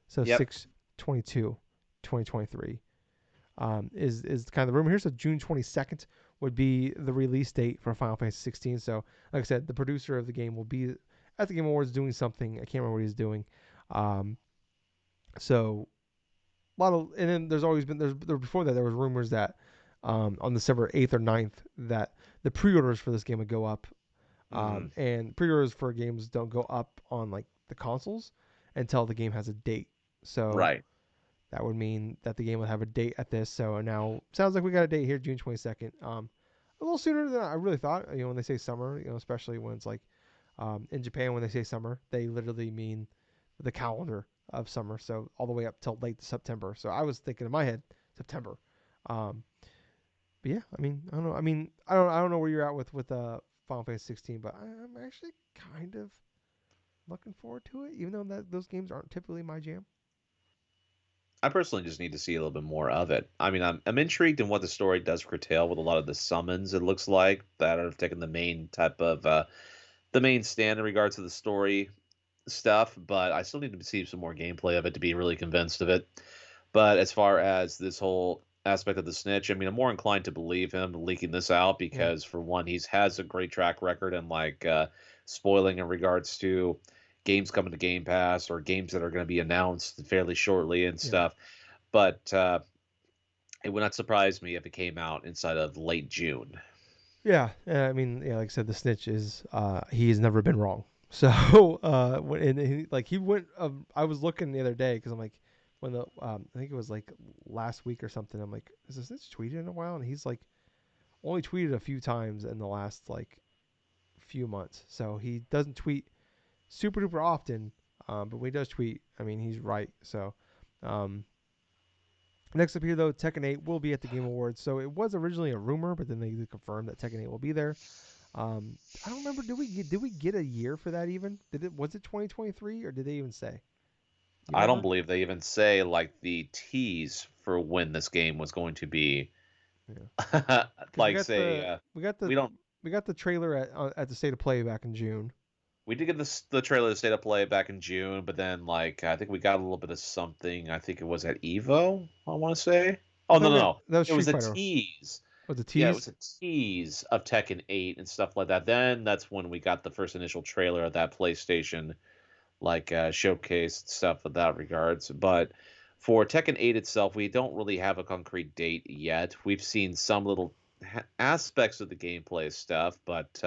So Yep. 6/22, 2023 is kind of the rumor here. So June 22nd would be the release date for Final Fantasy 16. So like I said, the producer of the game will be at the Game Awards doing something. I can't remember what he's doing. Um, so a lot of, and then there's always been before that there was rumors that on December 8th or 9th that the pre-orders for this game would go up. Hmm. And pre-orders for games don't go up on like the consoles until the game has a date. So Right. that would mean that the game would have a date at this. So now sounds like we got a date here, June 22nd. A little sooner than I really thought. You know, when they say summer, you know, especially when it's like in Japan when they say summer, they literally mean the calendar of summer. So all the way up till late September. So I was thinking in my head September. Um, but yeah, I mean, I don't know. I mean, I don't know where you're at with Final Fantasy 16, but I'm actually kind of looking forward to it, even though that those games aren't typically my jam. I personally just need to see a little bit more of it. I mean, I'm intrigued in what the story does curtail with a lot of the summons. It looks like that have taken the main type of the main stand in regards to the story stuff, but I still need to see some more gameplay of it to be really convinced of it. But as far as this whole aspect of the snitch, I mean, I'm more inclined to believe him leaking this out Yeah, because, for one, he's has a great track record and like spoiling in regards to games coming to Game Pass or games that are going to be announced fairly shortly and yeah. stuff. But it would not surprise me if it came out inside of late June. Yeah, I mean, yeah, like I said, the snitch is he has never been wrong. So and he went. I was looking the other day because I'm like, when the I think it was like last week or something. I'm like, has the snitch tweeted in a while? And he's like only tweeted a few times in the last like few months. So he doesn't tweet super duper often, but when he does tweet, I mean, he's right. So um, next up here, though, Tekken 8 will be at the Game Awards. So it was originally a rumor, but then they confirmed that Tekken 8 will be there. I don't remember. Did we get a year for that even? Did it was it 2023 or did they even say? Do you I don't remember? believe they even say like the tease for when this game was going to be. Yeah, because Like say we don't we got the trailer at the State of Play back in June. we did get the trailer to State of Play back in June, but then like I think we got a little bit of something. I think it was at Evo. I want to say. Oh no No, no we got no! that was It was Street a Fighter. tease. Was it Yeah, it tease? was a tease of Tekken 8 and stuff like that. Then that's when we got the first initial trailer of that PlayStation like showcase stuff in that regards. But for Tekken 8 itself, we don't really have a concrete date yet. We've seen some little aspects of the gameplay stuff, but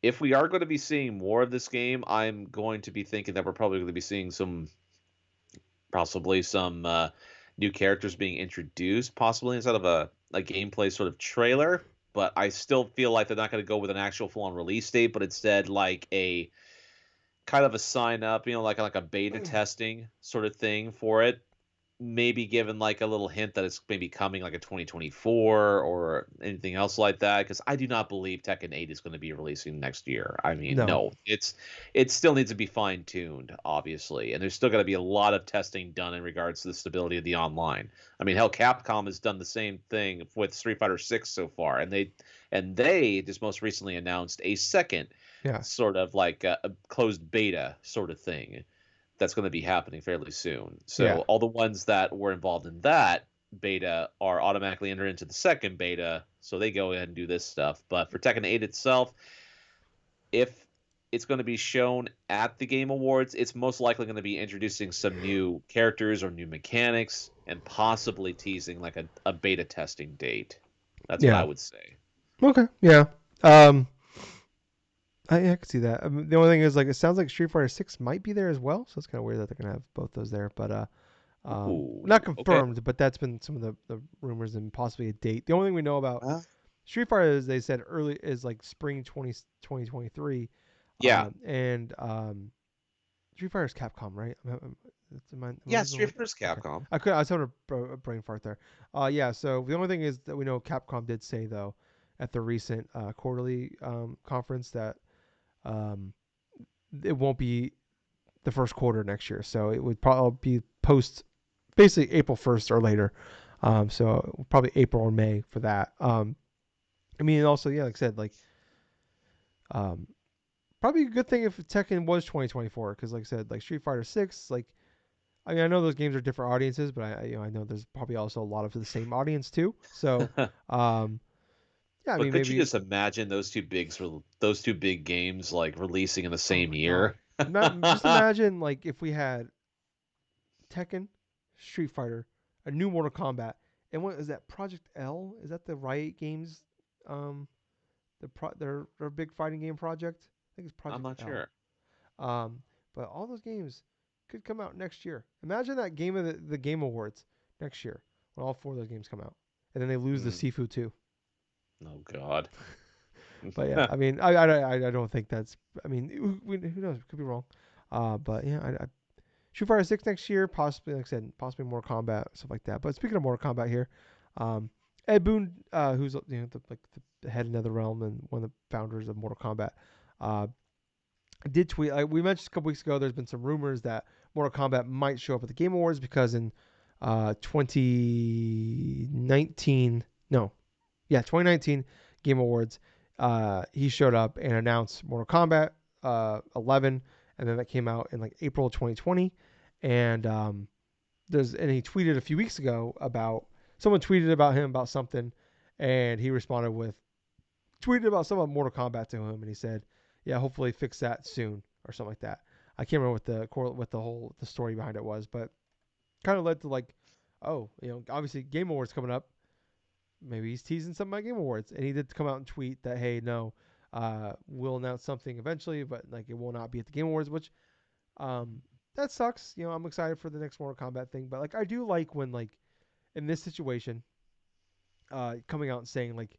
if we are going to be seeing more of this game, I'm going to be thinking that we're probably going to be seeing possibly some new characters being introduced, possibly instead of a gameplay sort of trailer. But I still feel like they're not going to go with an actual full on release date, but instead like a kind of a sign up, like a beta testing sort of thing for it. Maybe given like a little hint that it's maybe coming like a 2024 or anything else like that. Because I do not believe Tekken 8 is going to be releasing next year. I mean, No. no, it still needs to be fine tuned, obviously, and there's still got to be a lot of testing done in regards to the stability of the online. I mean, hell, Capcom has done the same thing with Street Fighter 6 so far, and they just most recently announced a second Yeah. sort of like a closed beta sort of thing that's going to be happening fairly soon. Yeah. So all the ones that were involved in that beta are automatically entered into the second beta, so they go ahead and do this stuff. But for Tekken 8 itself, if it's going to be shown at the Game Awards, it's most likely going to be introducing some new characters or new mechanics and possibly teasing like a beta testing date. That's what I Yeah. would say. Okay. Yeah. Um, I could see that. The only thing is, like, it sounds like Street Fighter 6 might be there as well, so it's kind of weird that they're gonna have both those there. But not Ooh, okay. confirmed, but that's been some of the rumors and possibly a date. The only thing we know about Uh, Street Fighter is they said early is like spring 2023, yeah. and Street Fighter is Capcom, right? Am I Yeah, losing Street the Fighter's okay. Capcom. I was having a brain fart there. Yeah. So the only thing is that we know Capcom did say though at the recent quarterly conference that um, it won't be the first quarter next year. So it would probably be post basically April 1st or later. So probably April or May for that. I mean, also, yeah, like I said, like, um, probably a good thing if Tekken was 2024, because, like I said, like Street Fighter 6, like, I mean, I know those games are different audiences, but I know there's probably also a lot of the same audience too. So, um, yeah, I But mean, could you maybe, just imagine those two big games like releasing in the oh same my God. year? Just imagine, like, if we had Tekken, Street Fighter, a new Mortal Kombat, and what is that? Project L? Is that the Riot Games, um, their big fighting game project? I think it's I'm Project not L. sure. Um, but all those games could come out next year. Imagine that game of the Game Awards next year when all four of those games come out, and then they lose the Hmm. Sifu too. Oh God. But yeah, I mean, I don't think that's. I mean, who knows? Could be wrong. But yeah, Street Fighter 6 next year, possibly, like I said, possibly more combat stuff like that. But speaking of Mortal Kombat here, um, Ed Boon, who's the head of NetherRealm and one of the founders of Mortal Kombat, uh, did tweet. Like we mentioned a couple weeks ago, there's been some rumors that Mortal Kombat might show up at the Game Awards because in 2019, no, yeah, 2019 Game Awards, he showed up and announced Mortal Kombat 11, and then that came out in like April 2020, and and he tweeted a few weeks ago about someone tweeted about him about something, and he responded with tweeted about some of Mortal Kombat to him, and he said, "Yeah, hopefully fix that soon" or something like that. I can't remember what the whole the story behind it was, but kind of led to like, oh, obviously Game Awards coming up. Maybe he's teasing something about Game Awards, and he did come out and tweet that, hey, no, we'll announce something eventually, but like it will not be at the Game Awards, which um that sucks. I'm excited for the next Mortal Kombat thing, but like I do like when like in this situation, coming out and saying like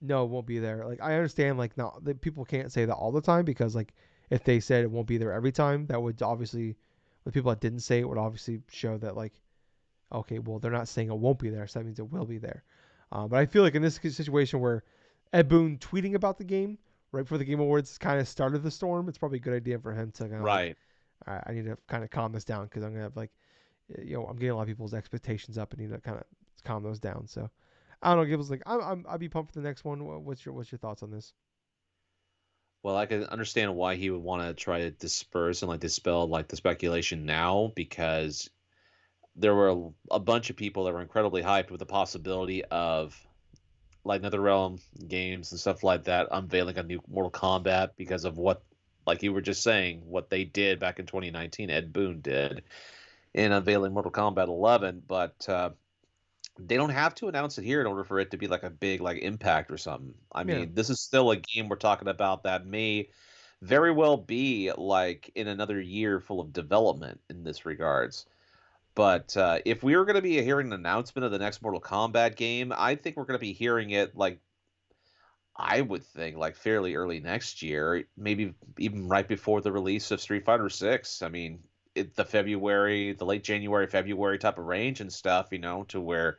no, it won't be there. Like I understand, like not that people can't say that all the time because like if they said it won't be there every time, that would obviously the people that didn't say it would obviously show that like okay, well they're not saying it won't be there, so that means it will be there. But I feel like in this situation where Ed Boon tweeting about the game right before the Game Awards kind of started the storm, it's probably a good idea for him to kind of like, Right. all right, I need to kind of calm this down because I'm gonna have like, I'm getting a lot of people's expectations up and need to kind of calm those down. So I don't know. Gibbs like I'd be pumped for the next one. What's your thoughts on this? Well, I can understand why he would want to try to disperse and like dispel like the speculation now because there were a bunch of people that were incredibly hyped with the possibility of like NetherRealm games and stuff like that unveiling a new Mortal Kombat because of what, like you were just saying, what they did back in 2019. Ed Boon did in unveiling Mortal Kombat 11, but they don't have to announce it here in order for it to be like a big like impact or something. I Yeah, mean, this is still a game we're talking about that may very well be like in another year full of development in this regards. But if we were going to be hearing an announcement of the next Mortal Kombat game, I think we're going to be hearing it like I would think like fairly early next year, maybe even right before the release of Street Fighter 6. I mean, the late January, February type of range and stuff, to where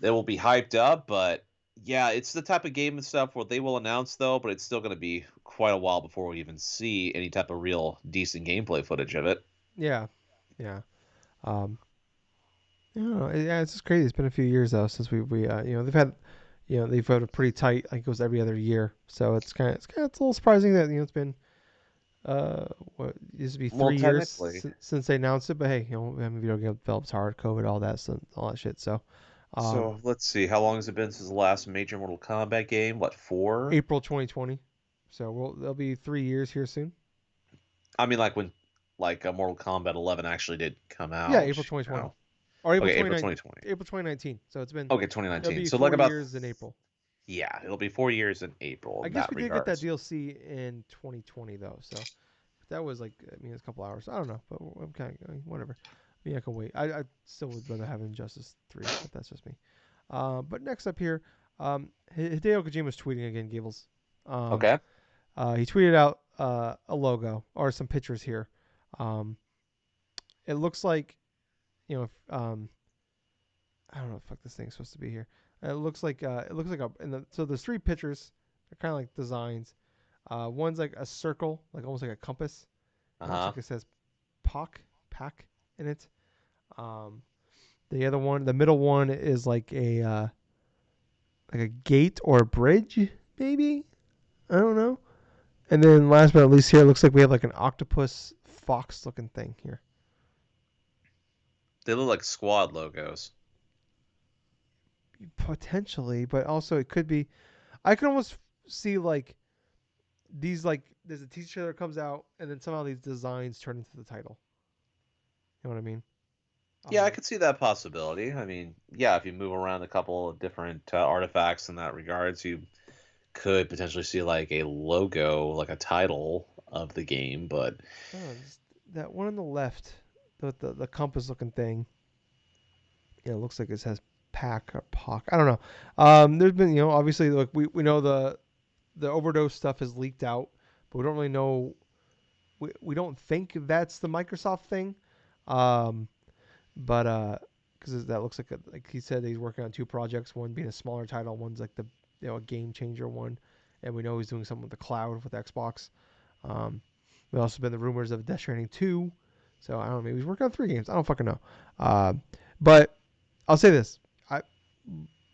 it will be hyped up. But yeah, it's the type of game and stuff where they will announce though, but it's still going to be quite a while before we even see any type of real decent gameplay footage of it. yeah, yeah. Um, I don't know. Yeah, it's just crazy. It's been a few years though since they've had a pretty tight. Like it goes every other year, so it's a little surprising that it's been what it used to be Well, 3 years technically. since they announced it. But hey, I mean, video game develops hard, COVID, all that shit. So, um, So let's see, how long has it been since the last major Mortal Kombat game? What, four? April 2020. So there'll be 3 years here soon. I mean, like when like Mortal Kombat 11 actually did come Yeah, out, April 2020 you know? or April Okay, April 29, 2020. April 2019. So Okay, it'll 2019. be So like four about, years in April. yeah, it'll be 4 years in April I in guess that we did get that regards. DLC in 2020 though. So that was like it's a couple hours. I don't know, but I'm kind of whatever. I can wait. I still would rather have Injustice 3, but that's just me. But next up here, Hideo Kojima's tweeting again, Gables. Um, Okay. he tweeted out a logo or some pictures here. Um, it looks like I don't know what the fuck this thing's supposed to be here. It looks like so there's three pictures. They're kind of like designs. One's like a circle, like almost like a compass. It looks Uh-huh. like it says pack in it. Um, the other one, the middle one is like a gate or a bridge, maybe. I don't know. And then last but not least, here it looks like we have like an octopus fox looking thing here. They look like squad logos. Potentially, but also it could be. I could almost see like these like there's a teaser that comes out, and then somehow these designs turn into the title. You know what I mean? Yeah, I Um, could see that possibility. I mean, yeah, if you move around a couple of different artifacts in that regards, you could potentially see like a logo, like a title of the game, but I don't know, that one on the left, the compass looking thing. Yeah, it looks like it says pack or pock. I don't know. There's been obviously like we know the overdose stuff has leaked out, but we don't really know. We don't think that's the Microsoft thing. Um, but because that looks like he said he's working on two projects, one being a smaller title, one's like the a game changer one, and we know he's doing something with the cloud with Xbox. Um, there's also been the rumors of Death Stranding 2, so I don't know, maybe he's working on three games. I don't fucking know. But I'll say this: I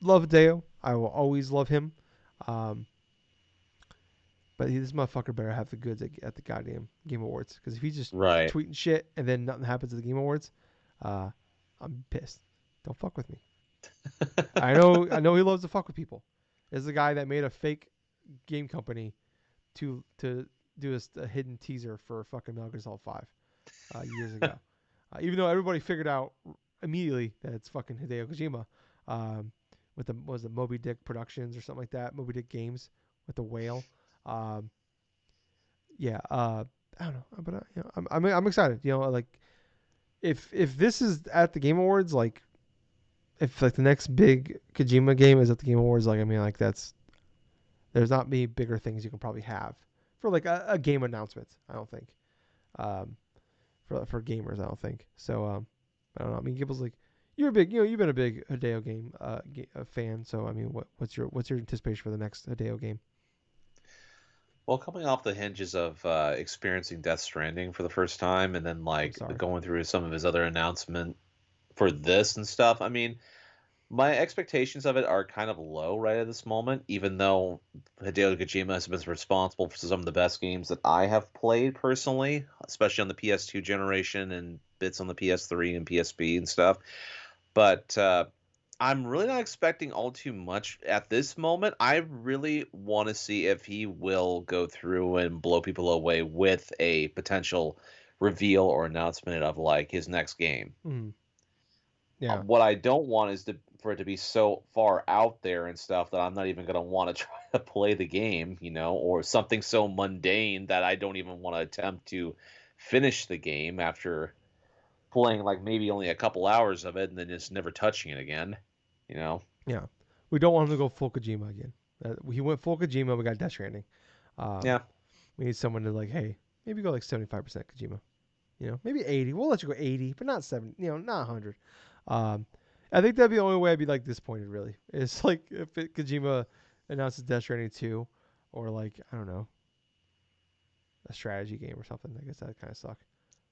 love Deo. I will always love him. Um, but this motherfucker better have the goods at the goddamn Game Awards. Because if he's just right. tweeting shit and then nothing happens at the Game Awards, uh, I'm pissed. Don't fuck with me. I know he loves to fuck with people. This is the guy that made a fake game company to do a hidden teaser for fucking Metal Gear Solid 5 years ago. Even though everybody figured out immediately that it's fucking Hideo Kojima um, with the was it Moby Dick Productions or something like that, Moby Dick Games with the whale. Um, yeah, I don't know, but I'm excited. Like if this is at the Game Awards, like if like the next big Kojima game is at the Game Awards, like I mean, like that's there's not many bigger things you can probably have for like a game announcement. I don't think. Um, for gamers, I don't think. So I don't know. I mean, Gibble's like you're a big, you've been a big Hideo game fan. So I mean, what's your anticipation for the next Hideo game? Well, coming off the hinges of experiencing Death Stranding for the first time, and then I'm like sorry. going through some of his other announcement for this and stuff, I mean, my expectations of it are kind of low right at this moment, even though Hideo Kojima has been responsible for some of the best games that I have played personally, especially on the PS2 generation and bits on the PS3 and PSP and stuff. But I'm really not expecting all too much at this moment. I really want to see if he will go through and blow people away with a potential reveal or announcement of like his next game. Mm, yeah, What I don't want is for it to be so far out there and stuff that I'm not even going to want to try to play the game, or something so mundane that I don't even want to attempt to finish the game after playing like maybe only a couple hours of it and then just never touching it again, you know? yeah. We don't want him to go full Kojima again. He went full Kojima. We got Death Stranding. Um, Yeah. we need someone to like, hey, maybe go like 75% Kojima. Maybe 80. We'll let you go 80, but not 70. Not 100. Um, I think that'd be the only way I'd be like disappointed. Really, it's like if Kojima announces Death Stranding 2, or like I don't know, a strategy game or something. I guess that kind of suck.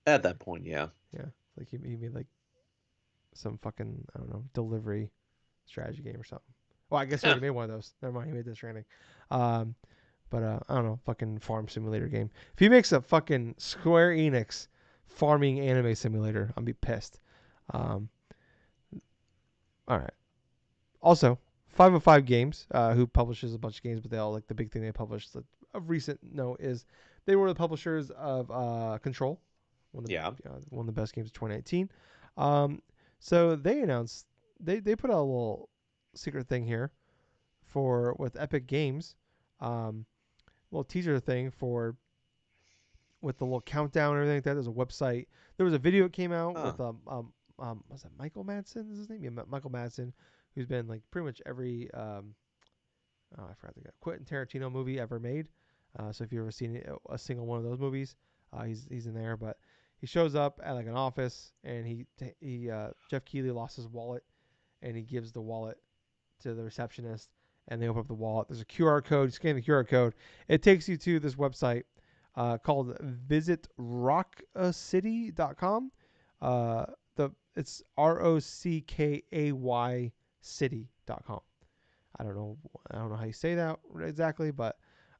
At that point, yeah. Yeah, like he made like some fucking I don't know delivery strategy game or something. Well, I guess he already made one of those. Never mind, he made Death Stranding. Um, but I don't know, fucking farm simulator game. If he makes a fucking Square Enix farming anime simulator, I'll be pissed. Um, all right. Also, 505 Games, who publishes a bunch of games, but they all like the big thing they published of recent note is they were the publishers of Control, Yeah. one of the best games of 2019. Um, so they announced they put out a little secret thing here for with Epic Games, little teaser thing for with the little countdown and everything like that. There's a website. There was a video that came out Huh. with was that Michael Madsen? Is his name? Yeah, Michael Madsen, who's been like pretty much every I forgot the guy Quentin Tarantino movie ever made. So if you've ever seen a single one of those movies, he's in there. But he shows up at like an office and he Jeff Keighley lost his wallet and he gives the wallet to the receptionist and they open up the wallet. There's a QR code. You scan the QR code. It takes you to this website called visitrockacity.com. It's ROCKAY city.com. I don't know how you say that exactly, but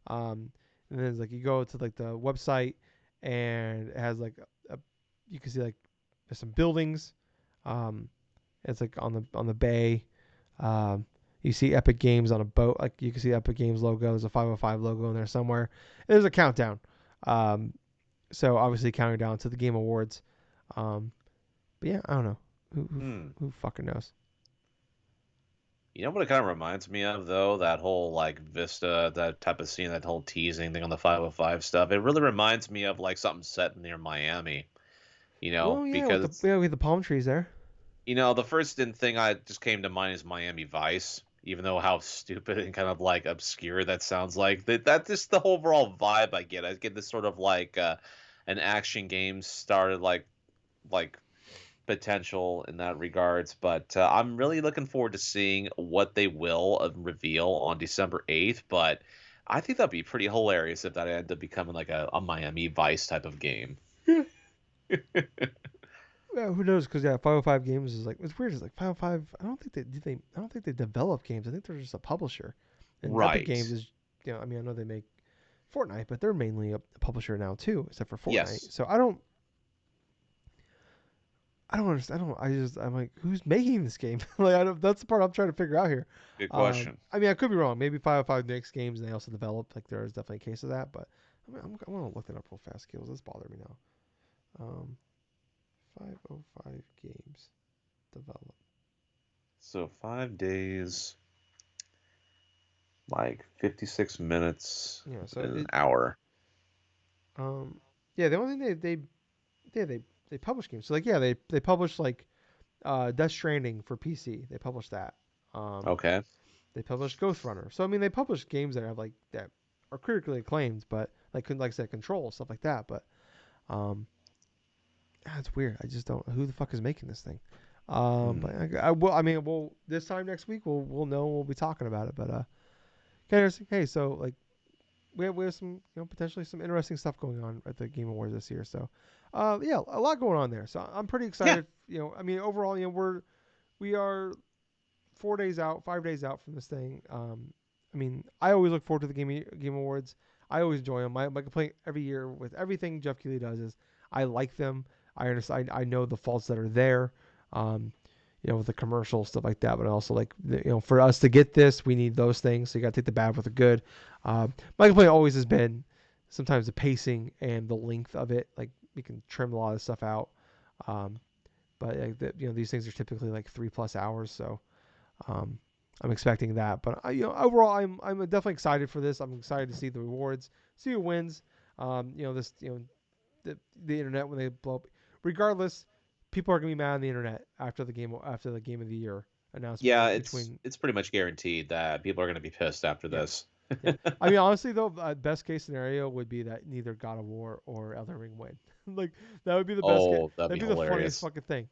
and then it's like you go to like the website and it has like you can see like there's some buildings. Um, it's like on the bay. Um, you see Epic Games on a boat. Like you can see the Epic Games logo. There's a 505 logo in there somewhere. There's a countdown. Um, so obviously counting down to the Game Awards. Um, but yeah, I don't know. Who who, Hmm. who fucking knows? You know what it kind of reminds me of, though? That whole, like, Vista, that type of scene, that whole teasing thing on the 505 stuff. It really reminds me of, like, something set near Miami, Well, yeah, with the because, yeah, with the palm trees there. the first thing I just came to mind is Miami Vice, even though how stupid and kind of, like, obscure that sounds like. That just the overall vibe I get. I get this sort of, like, an action game started, like potential in that regards. But I'm really looking forward to seeing what they will reveal on December 8th. But I think that'd be pretty hilarious if that ended up becoming like a Miami Vice type of game. Yeah. Yeah, who knows? Because yeah, 505 Games is like it's weird. It's like 505. I don't think they did they. I don't think they develop games. I think they're just a publisher. And Epic Games Right. is, I mean, I know they make Fortnite, but they're mainly a publisher now too, except for Fortnite. Yes. So I don't understand. I'm like, who's making this game? Like, that's the part I'm trying to figure out here. Good question. I mean, I could be wrong. Maybe 505 makes games and they also develop. Like, there is definitely a case of that. But I want to look that up real fast. Skills. This bother me now. Um, 505 games develop. So 5 days, like 56 minutes, Yeah. So an it. hour. Um. Yeah. The only thing they publish games. So like, yeah, they publish like Death Stranding for PC. They published that. Um, Okay. they published Ghost Runner. So I mean, they publish games that have like that are critically acclaimed, but like I said, Control stuff like that. But um, it's weird. I just don't. Who the fuck is making this thing? But Hmm. I will. I mean, we'll this time next week we'll know. We'll be talking about it. But kind of interesting. Hey, so like we have some potentially some interesting stuff going on at the Game Awards this year. So yeah, a lot going on there. So I'm pretty Yeah. excited. I mean overall, we are 4 days out, 5 days out from this thing. I mean, I always look forward to the Game Awards. I always enjoy them. My complaint every year with everything Jeff Keighley does is I like them. I understand. I know the faults that are there. Um, with the commercial stuff like that, but also like for us to get this, we need those things. So you got to take the bad with the good. My complaint always has been sometimes the pacing and the length of it. Like we can trim a lot of stuff out. Um, but these things are typically like 3+ hours, so um, I'm expecting that, but overall, I'm definitely excited for this. I'm excited to see the rewards, see who wins. This the internet when they blow up. Regardless, people are gonna be mad on the internet after the game of the year Yeah, announcement it's between. it's pretty much guaranteed that people are going to be pissed after Yeah, this. yeah. I mean, honestly though, best case scenario would be that neither God of War or Elden Ring win. Like that would be the best case. Oh, that'd be That'd be the funniest hilarious. fucking thing.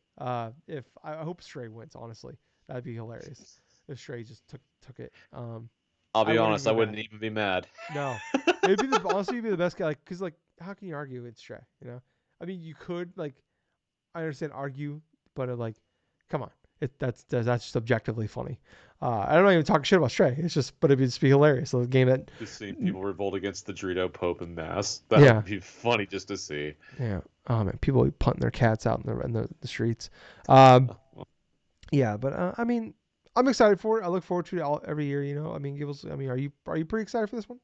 If I hope Stray wins, honestly, that'd be hilarious. If Stray just took it. I'll I be wouldn't even honest, I be mad. wouldn't even be mad. No, it'd be honestly it'd be the best guy. Like, cause like, how can you argue it's Stray? I mean, you could like, I understand argue, but like, come on, that's just objectively funny. I don't even talk shit about Stray. It's just, but it'd just be hilarious. So the game that, Just seeing people revolt against the Dorito Pope en masse. That yeah, would be funny just to see. yeah. Oh man, people be punting their cats out in the streets. Um, yeah, but I mean, I'm excited for it. I look forward to it every year. I mean, Gables. I mean, are you pretty excited for this one?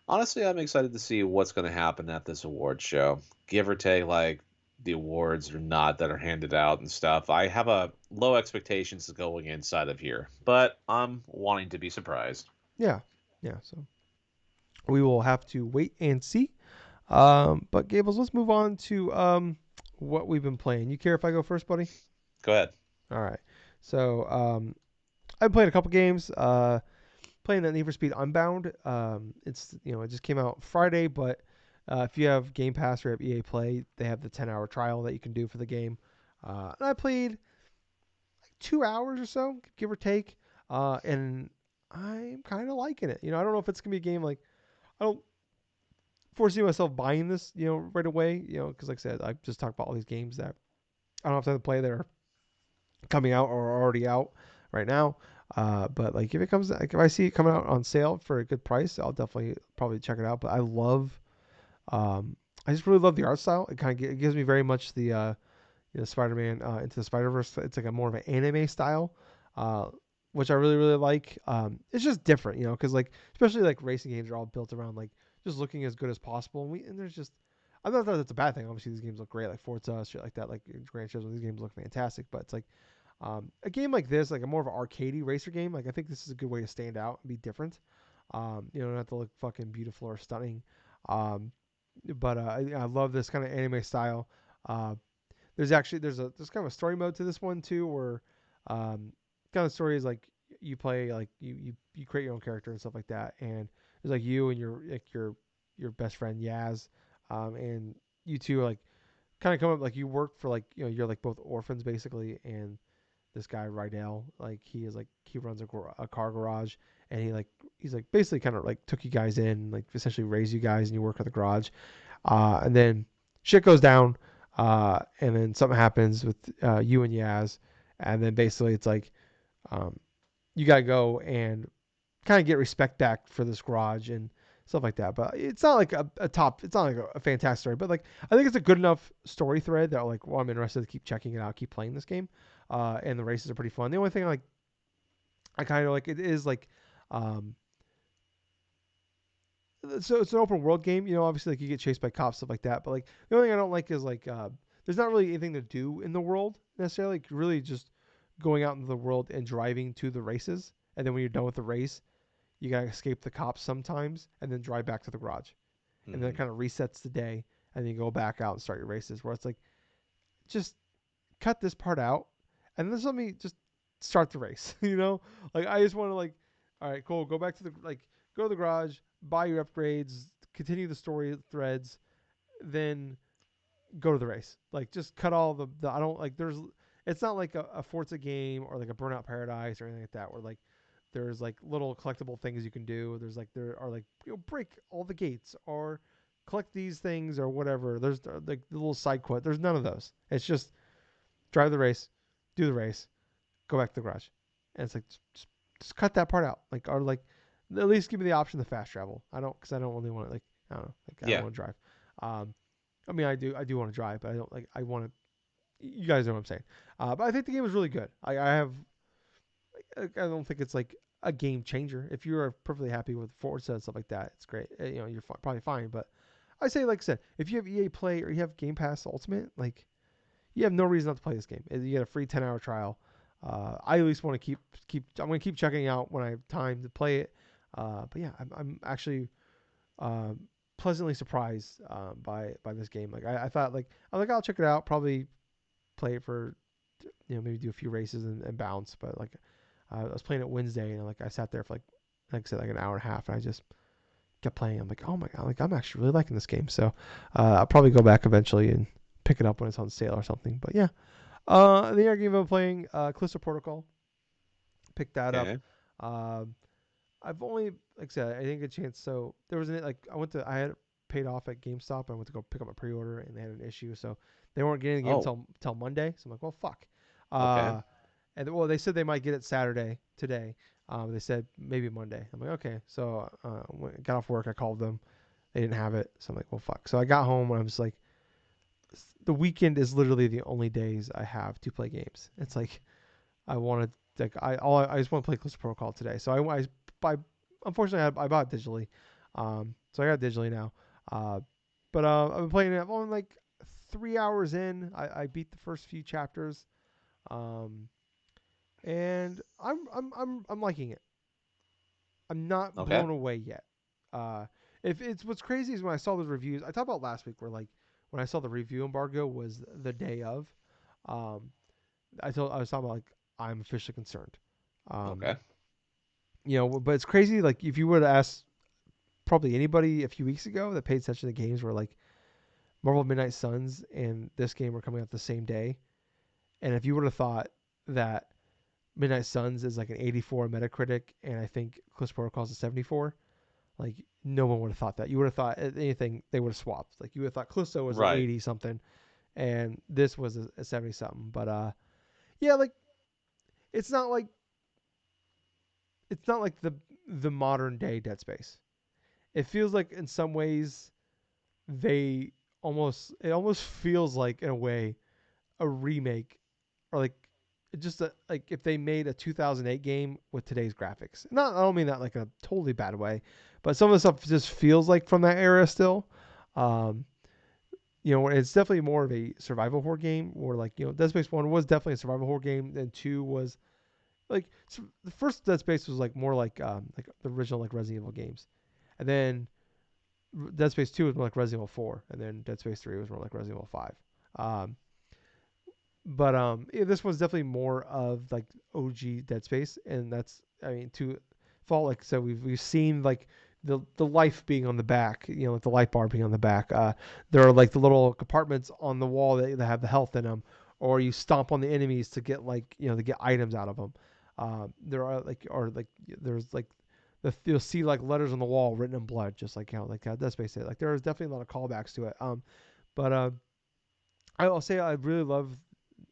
Honestly, I'm excited to see what's going to happen at this award show. Give or take, like, the awards or not that are handed out and stuff. I have a low expectations going inside of here, but I'm wanting to be surprised. Yeah, yeah. So we will have to wait and see. But Gables, let's move on to what we've been playing. You care if I go first, buddy? Go ahead. All right. So I've played a couple games. Playing that Need for Speed Unbound. It just came out Friday, but if you have Game Pass or have EA Play, they have the 10-hour trial that you can do for the game. And I played like 2 hours or so, give or take, and I'm kind of liking it. I don't know if it's gonna be a game like I don't foresee myself buying this, right away, because like I said, I just talked about all these games that I don't have time to play that are coming out or are already out right now. But like if I see it coming out on sale for a good price, I'll definitely probably check it out. But um, I just really love the art style. It gives me very much the Spider-Man Into the Spider-Verse. It's like a more of an anime style, uh, which I really really like. It's just different, because like especially like racing games are all built around like just looking as good as possible, and there's just. I'm not that that's a bad thing. Obviously, these games look great, like Forza, shit like that. Like Gran Turismo, these games look fantastic. But it's like a game like this, like a more of an arcadey racer game, like I think this is a good way to stand out and be different. Not have to look fucking beautiful or stunning. Um, but I love this kind of anime style. Uh, there's kind of a story mode to this one too, where kind of story is like you play like you create your own character and stuff like that, and there's like you and your best friend Yaz, and you two are like kind of come up like you work for like you're like both orphans basically, and this guy Rydell, like he runs a car garage, and he's like basically kind of like took you guys in, like essentially raised you guys, and you work at the garage, and then shit goes down, and then something happens with you and Yaz, and then basically it's like um, you gotta go and kind of get respect back for this garage and stuff like that. But it's not like it's not like a fantastic story, but like I think it's a good enough story thread that like, well, I'm interested to keep checking it out, keep playing this game. And the races are pretty fun. The only thing I kind of like it is like, um, so it's an open world game. Obviously like you get chased by cops stuff like that. But like the only thing I don't like is like there's not really anything to do in the world necessarily. Like really just going out into the world and driving to the races. And then when you're done with the race, you gotta escape the cops sometimes, and then drive back to the garage, and then it Hmm. kind of resets the day, and then you go back out and start your races. Where it's like just cut this part out, and then let me just start the race. Like I just want to like, all right, cool, go back to the like, go to the garage, buy your upgrades, continue the story threads, then go to the race. Like just cut all the I don't like there's it's not like a Forza game or like a Burnout Paradise or anything like that where like there's like little collectible things you can do. There's like there are like break all the gates or collect these things or whatever. There's like the little side quest. There's none of those. It's just drive the race, do the race, go back to the garage, and it's like just cut that part out. Like or like at least give me the option to fast travel. I don't because I don't really want to like I don't know like I don't Yeah. want to drive. Um, I mean I do want to drive, but I don't like I want to. You guys know what I'm saying. But I think the game was really good. I don't think it's like a game changer. If you're perfectly happy with Forza and stuff like that, it's great. You're probably fine. But I say, like I said, if you have EA Play or you have Game Pass Ultimate, like you have no reason not to play this game. You get a free 10-hour trial. I at least want to keep. I'm gonna keep checking out when I have time to play it. But yeah, I'm actually uh, pleasantly surprised by this game. Like I thought, like I'm like I'll check it out. Probably play it for maybe do a few races and bounce. But like I was playing it Wednesday and like I sat there for like I said like an hour and a half and I just kept playing. I'm like, oh my god, like I'm actually really liking this game. So I'll probably go back eventually and pick it up when it's on sale or something. But yeah, the other game I'm playing, Callisto Protocol, picked that up. Okay. Um, I've only like I said I didn't get a chance. So there was like I had paid off at GameStop. I went to go pick up my pre-order and they had an issue, so they weren't getting the game Oh, till Monday. So I'm like, well, fuck. okay. Uh, and well, they said they might get it Saturday today. They said maybe Monday. I'm like, okay. So when I got off work, I called them. They didn't have it. So I'm like, well, fuck. So I got home and I was like, the weekend is literally the only days I have to play games. It's like I wanted like I just want to play Callisto Protocol today. So I buy. Unfortunately, I bought it digitally. So I got it digitally now. Uh, but I've been playing it. I'm only like 3 hours in. I beat the first few chapters. Um, and I'm liking it. I'm not Okay. blown away yet. Uh, if it's what's crazy is when I saw the reviews. I talked about last week where like when I saw the review embargo was the day of. Um, I was talking about like I'm officially concerned. Um, Okay. but it's crazy. Like if you were to ask probably anybody a few weeks ago that paid attention to games where like Marvel Midnight Suns and this game were coming out the same day, and if you would have thought that Midnight Suns is like an 84 Metacritic, and I think Callisto Protocol is a 74. Like no one would have thought that. You would have thought anything they would have swapped. Like you would have thought Callisto was an Right. 80 something, and this was a 70 something. But yeah, like it's not like it's not like the modern day Dead Space. It feels like in some ways they it almost feels like in a way a remake or like just like if they made a 2008 game with today's graphics. Not I don't mean that like a totally bad way, but some of the stuff just feels like from that era still. Um, it's definitely more of a survival horror game. Or like Dead Space 1 was definitely a survival horror game. Then 2 was like the first Dead Space was like more like the original like Resident Evil games, and then Dead Space 2 was more like Resident Evil 4, and then Dead Space 3 was more like Resident Evil 5. Um, but yeah, this one's definitely more of like OG Dead Space, and that's I mean to fall like so we've seen like the life being on the back, like the light bar being on the back. There are like the little compartments on the wall that have the health in them, or you stomp on the enemies to get like to get items out of them. There are like or like there's like you'll see like letters on the wall written in blood, just like like Dead Space did. Like there's definitely a lot of callbacks to it. But I'll say I really love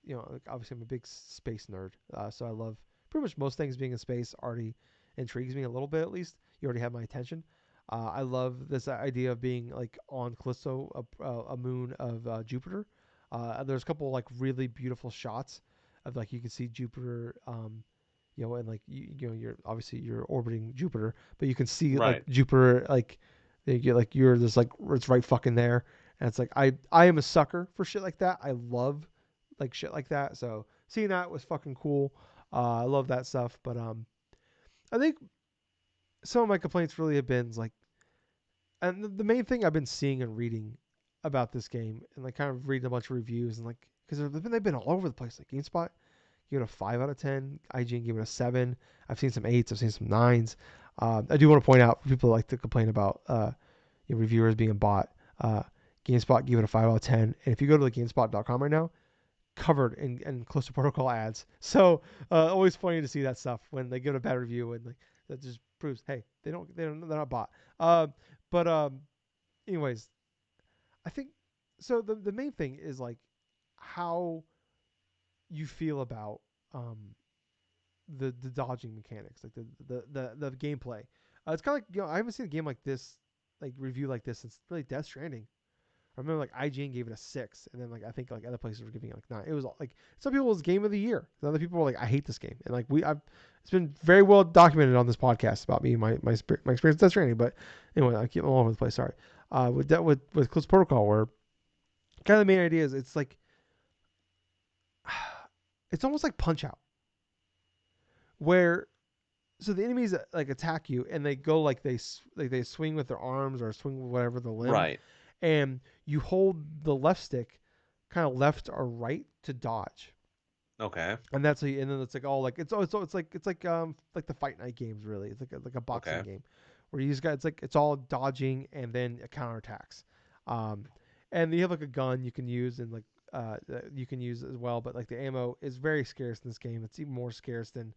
like obviously I'm a big space nerd, so I love pretty much most things being in space already intrigues me a little bit at least. You already have my attention. I love this idea of being like on Callisto, a moon of Jupiter. There's a couple like really beautiful shots of like you can see Jupiter, and like you're obviously you're orbiting Jupiter, but you can see like Right. Jupiter like you get like you're just like it's right fucking there, and it's like I am a sucker for shit like that. I love like shit like that. So seeing that was fucking cool. I love that stuff. But I think some of my complaints really have been like, and the main thing I've been seeing and reading about this game, and like kind of reading a bunch of reviews and like because they've been all over the place. Like GameSpot gave it a 5 out of 10. IGN gave it a 7. I've seen some 8s. I've seen some 9s. I do want to point out people like to complain about reviewers being bought. GameSpot gave it a 5 out of 10. And if you go to the GameSpot.com right now, covered in close to protocol ads. So always funny to see that stuff when they give it a bad review and like that just proves, hey, they're not bought. But anyways, I think so. The main thing is like how you feel about um, the dodging mechanics, like the gameplay. It's kind of like I haven't seen a game like this, like review like this since really Death Stranding. I remember like IGN gave it a 6, and then like I think like other places were giving it like 9. It was like some people it was game of the year. And other people were like, I hate this game, and like it's been very well documented on this podcast about me and my experience with Death Stranding. But anyway, I keep all over the place. Sorry. With Close Protocol, where kind of the main idea is it's like it's almost like Punch Out, where so the enemies like attack you and they go they swing with their arms or swing with whatever the limb, Right. and you hold the left stick kind of left or right to dodge. Okay. And that's how and then it's like all like it's like the Fight Night games really. It's like a boxing Okay. game where you just got it's all dodging and then counterattacks. Um and you have like a gun you can use and like you can use as well, but like the ammo is very scarce in this game. It's even more scarce than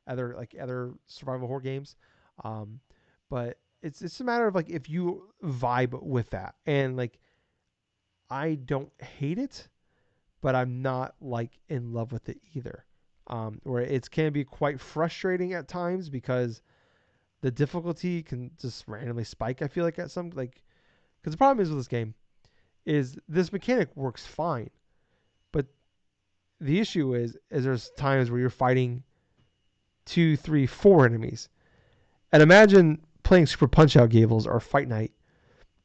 other survival horror games. Um but it's a matter of like if you vibe with that. And like I don't hate it, but I'm not like in love with it either. Where it can be quite frustrating at times because the difficulty can just randomly spike. I feel like at some like because the problem is with this game is this mechanic works fine, but the issue is there's times where you're fighting 2, 3, 4 enemies, and imagine playing Super Punch Out Gables or Fight Night,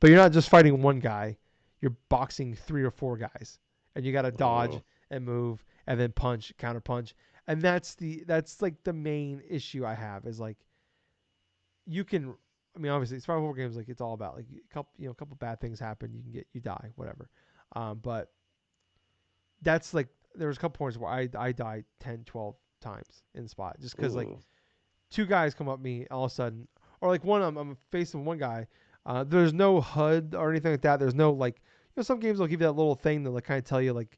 but you're not just fighting one guy, you're boxing 3 or 4 guys, and you got to dodge Oh. and move and then punch, counter punch, and that's like the main issue I have is like you can. I mean, obviously, survival horror games like it's all about like a couple bad things happen, you die, whatever. But that's like there was a couple points where I died 10, 12 times in the spot just because like Ooh. 2 guys come up me all of a sudden, or like I'm facing one guy. There's no HUD or anything like that. There's no like some games will give you that little thing that like kind of tell you like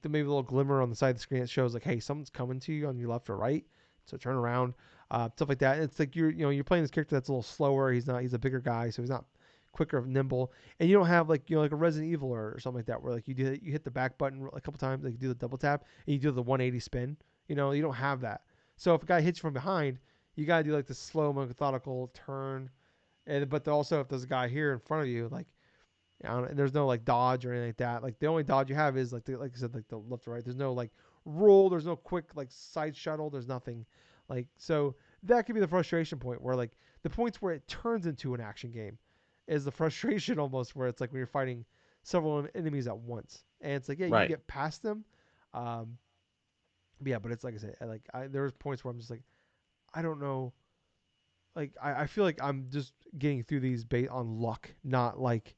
the maybe a little glimmer on the side of the screen that shows like hey someone's coming to you on your left or right, so turn around, stuff like that. And it's like you're playing this character that's a little slower. He's a bigger guy, so he's not quicker, nimble, and you don't have like like a Resident Evil or something like that where like you hit the back button a couple times, like you do the double tap and you do the 180 spin. You don't have that. So if a guy hits you from behind, you gotta do like the slow methodical turn, and but also if there's a guy here in front of you, like there's no like dodge or anything like that. Like the only dodge you have is like I said, like the left or right. There's no like roll. There's no quick like side shuttle. There's nothing. Like so that could be the frustration point where like the points where it turns into an action game is the frustration almost where it's like when you're fighting several enemies at once, and it's like yeah you can Right. get past them. Um, yeah, but it's like I said, there's points where I'm just like I don't know like I feel like I'm just getting through these based on luck, not like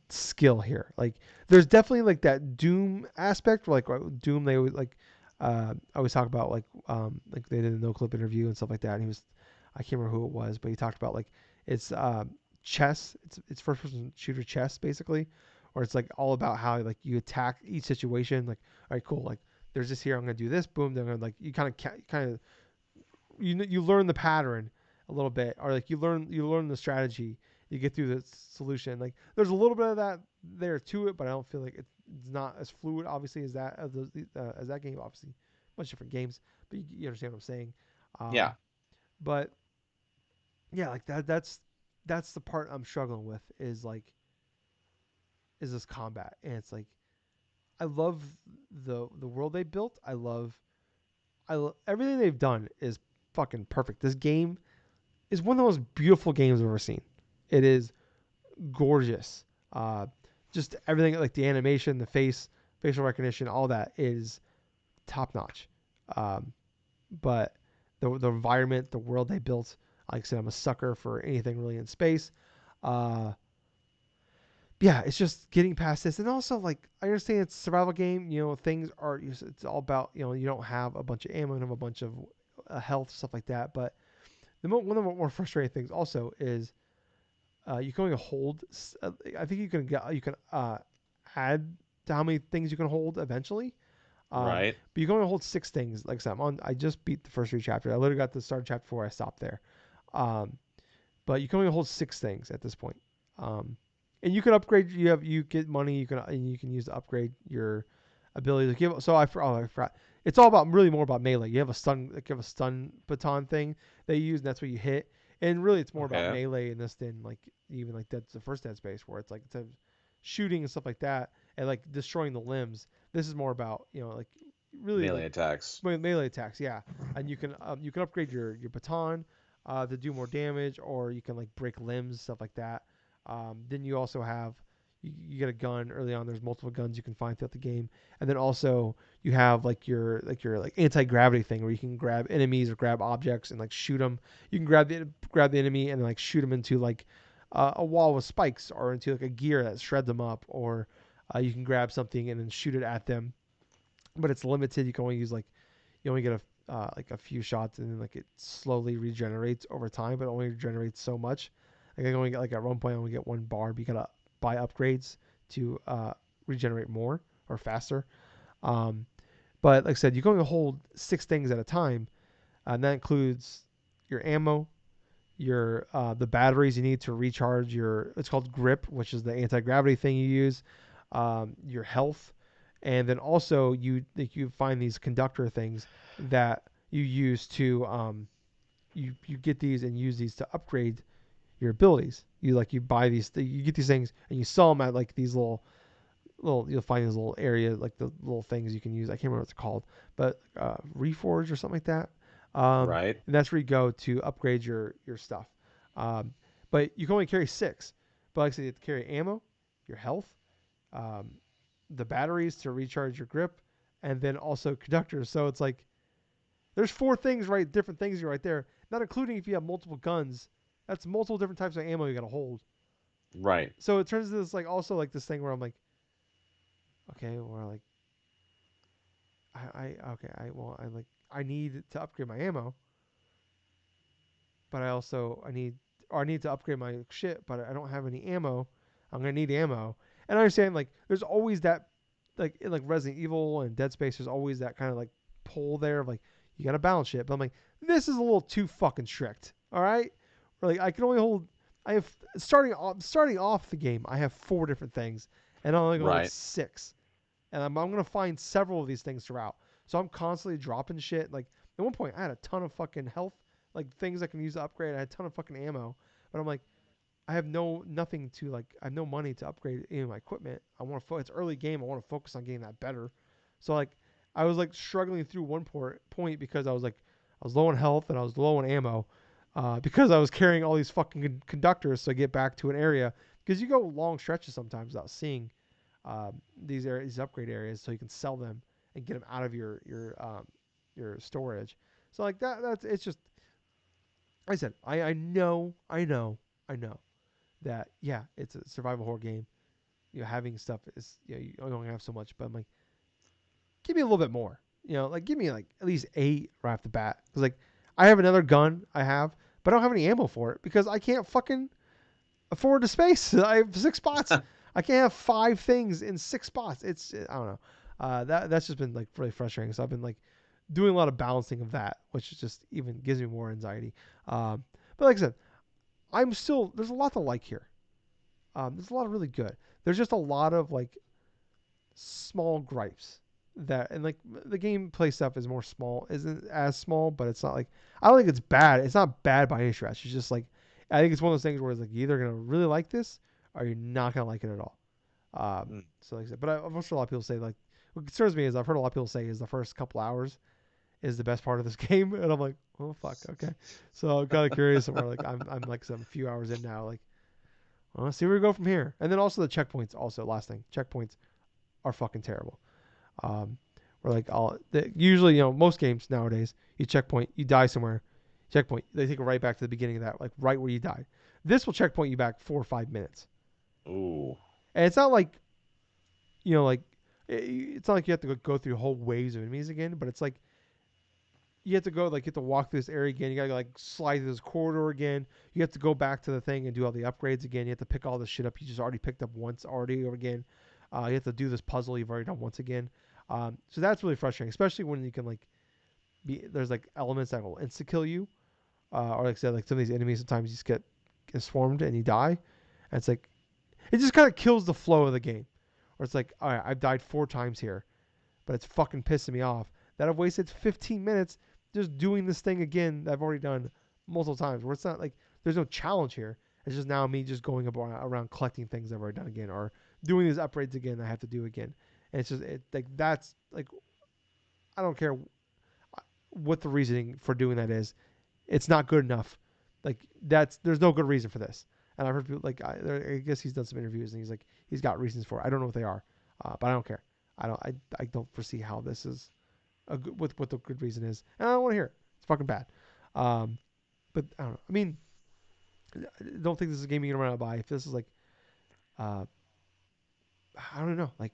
skill here. Like there's definitely like that Doom aspect, where, like Doom they always like I always talk about like they did a no clip interview and stuff like that. And he was I can't remember who it was, but he talked about like it's chess. It's first person shooter chess basically, where it's like all about how like you attack each situation. Like all right, cool. Like there's this here. I'm gonna do this. Boom. Then I'm gonna like you kind of you learn the pattern a little bit, or like you learn the strategy. You get through the solution. Like there's a little bit of that there to it, but I don't feel like it's not as fluid, obviously, as that game. Obviously, much different games, but you understand what I'm saying. Yeah. Um, but yeah, like that's the part I'm struggling with is this combat, and it's like I love the world they built. Everything they've done is fucking perfect. This game is one of the most beautiful games I've ever seen. It is gorgeous. Uh, just everything like the animation, facial recognition, all that is top notch. Um, but the environment, the world they built, like I said, I'm a sucker for anything really in space. Uh, yeah, it's just getting past this, and also like I understand it's a survival game. You know, things are it's all about you don't have a bunch of ammo and have a bunch of health stuff like that. But one of the more frustrating things also is you can only hold. I think you can add to how many things you can hold eventually. Right. But you can only hold 6 things. Like I said, I just beat the first 3 chapters. I literally got to the start of chapter 4. I stopped there. Um, but you can only hold 6 things at this point. Um, and you can upgrade. You get money. You can use to upgrade your ability to give. So I forgot. It's all about really more about melee. You have a stun baton thing that you use, and that's what you hit. And really, it's more about Okay. melee in this than like even like that's the first Dead Space where it's like instead of shooting and stuff like that and like destroying the limbs. This is more about like really Melee like attacks. melee attacks, yeah. And you can upgrade your baton to do more damage, or you can like break limbs, stuff like that. Then you also have you get a gun early on. There's multiple guns you can find throughout the game, and then also you have your like anti gravity thing where you can grab enemies or grab objects and like shoot them. You can grab the enemy and like shoot them into like a wall with spikes or into like a gear that shreds them up, or you can grab something and then shoot it at them, but it's limited. You can only use like you only get like a few shots, and then like it slowly regenerates over time, but it only regenerates so much. Like I only get like at one point I only get 1 bar, but you gotta buy upgrades to regenerate more or faster. Um, but like I said, you can only hold 6 things at a time, and that includes your ammo, your the batteries you need to recharge your it's called grip, which is the anti-gravity thing you use, your health, and then also you find these conductor things that you use to you get these and use these to upgrade your abilities. You buy these you get these things and you sell them at like these you'll find these little areas like the little things you can use. I can't remember what it's called, but Reforge or something like that. Right. And that's where you go to upgrade your stuff. Um, but you can only carry 6. But like I said, you have to carry ammo, your health, um, the batteries to recharge your grip, and then also conductors. So it's like there's 4 things, right? Different things right there. Not including if you have multiple guns. That's multiple different types of ammo you gotta hold. Right. So it turns into this like also like this thing where I'm like, okay, well like I like I need to upgrade my ammo, but I need to upgrade my shit, but I don't have any ammo. I'm gonna need ammo. And I understand like there's always that like in like Resident Evil and Dead Space, there's always that kind of like pull there of like you gotta balance shit. But I'm like, this is a little too fucking strict. All right, or like I can only hold. I have starting off the game. I have 4 different things, and I only hold Right. 6, and I'm gonna find several of these things throughout. So I'm constantly dropping shit. Like at one point, I had a ton of fucking health, like things I can use to upgrade. I had a ton of fucking ammo, but I'm like, I have nothing to like. I have no money to upgrade any of my equipment. I want to. It's early game. I want to focus on getting that better. So like, I was like struggling through point because I was low on health and I was low on ammo, because I was carrying all these fucking conductors to get back to an area. Because you go long stretches sometimes without seeing these upgrade areas, so you can sell them and get them out of your storage. So like that's it's just like I said I know that yeah it's a survival horror game. Having stuff is you only have so much, but I'm like give me a little bit more. Like give me like at least 8 right off the bat because like I have another gun I have, but I don't have any ammo for it because I can't fucking afford the space. I have 6 spots. I can't have 5 things in 6 spots. I don't know. That's just been like really frustrating. So I've been like doing a lot of balancing of that, which just even gives me more anxiety. But like I said, there's a lot to like here. There's a lot of really good. There's just a lot of like small gripes and like the gameplay stuff is more small, isn't as small, but it's not like I don't think it's bad. It's not bad by any stretch. It's just like I think it's one of those things where it's like you're either gonna really like this or you're not gonna like it at all. Mm. So like I said, but I've heard a lot of people say like what concerns me is I've heard a lot of people say is the first couple hours is the best part of this game, and I'm like, oh fuck, okay. So I'm kind of curious, where like I'm like some few hours in now, like, well, let's see where we go from here. And then also the checkpoints. Also, last thing, checkpoints are fucking terrible. Um, or like usually most games nowadays you checkpoint, you die somewhere, checkpoint, they take it right back to the beginning of that, like right where you died. This will checkpoint you back 4 or 5 minutes, Ooh. And it's not like like it's not like you have to go through whole waves of enemies again, but it's like you have to go like you have to walk through this area again. You gotta like slide through this corridor again. You have to go back to the thing and do all the upgrades again. You have to pick all the shit up you just already picked up once already again. You have to do this puzzle you've already done once again. So that's really frustrating, especially when you can like be there's like elements that will insta kill you, or like I said, like some of these enemies sometimes you just get swarmed and you die. And it's like it just kind of kills the flow of the game. Or it's like, all right, I've died 4 times here, but it's fucking pissing me off that I've wasted 15 minutes just doing this thing again that I've already done multiple times. Where it's not like there's no challenge here. It's just now me just going around collecting things I've already done again, or doing these upgrades again that I have to do again. And it's just like that's like I don't care what the reasoning for doing that is. It's not good enough. Like there's no good reason for this. And I've heard people like I guess he's done some interviews and he's like he's got reasons for it. I don't know what they are, but I don't care. I don't foresee how this is a good, what the good reason is, and I don't want to hear it. It's fucking bad. Um, but I don't know. I mean, I don't think this is a game you're gonna run out by. If this is like, uh, I don't know. Like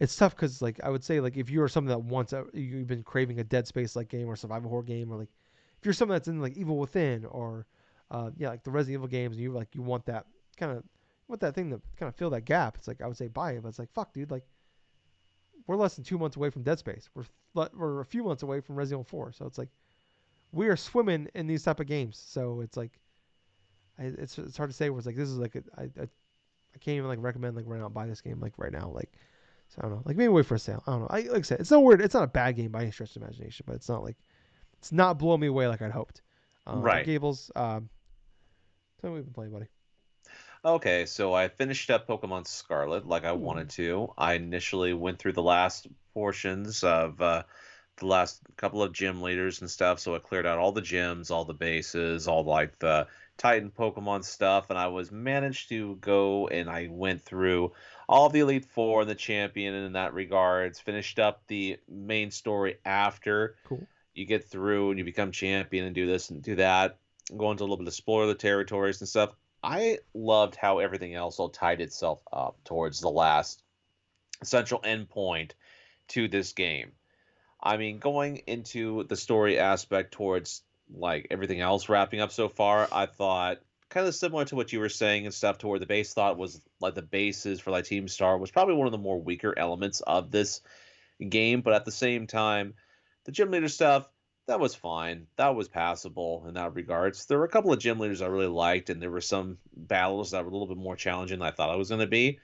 it's tough because like I would say like if you are someone that wants you've been craving a Dead Space like game or survival horror game or like if you're someone that's in like Evil Within or yeah like the Resident Evil games and you want that kind of want that thing to kind of fill that gap. It's like I would say buy it, but it's like fuck dude like we're less than 2 months away from Dead Space. We're a few months away from Resident Evil 4. So it's like we are swimming in these type of games. So it's like it's hard to say. Where it's like this is like I can't even like recommend like run out and buy this game like right now. Like so I don't know. Like maybe wait for a sale. I don't know. Like I said, it's not weird. It's not a bad game by any stretch of the imagination, but it's not like it's not blowing me away like I'd hoped. But Right. Gables, tell me what you've been playing, buddy. Okay, so I finished up Pokemon Scarlet like I Ooh, wanted to. I initially went through the last portions of the last couple of gym leaders and stuff, so I cleared out all the gyms, all the bases, all like the Titan Pokemon stuff, and I was managed to go and I went through all of the Elite Four and the Champion in that regards. Finished up the main story after cool. you get through and you become champion and do this and do that, go into a little bit of explore the territories and stuff. I loved how everything else all tied itself up towards the last essential endpoint to this game. I mean, going into the story aspect towards like everything else wrapping up so far, I thought kind of similar to what you were saying and stuff toward the base thought was like the bases for like Team Star was probably one of the more weaker elements of this game, but at the same time, the gym leader stuff that was fine. That was passable in that regards. There were a couple of gym leaders I really liked, and there were some battles that were a little bit more challenging than I thought I was going to be.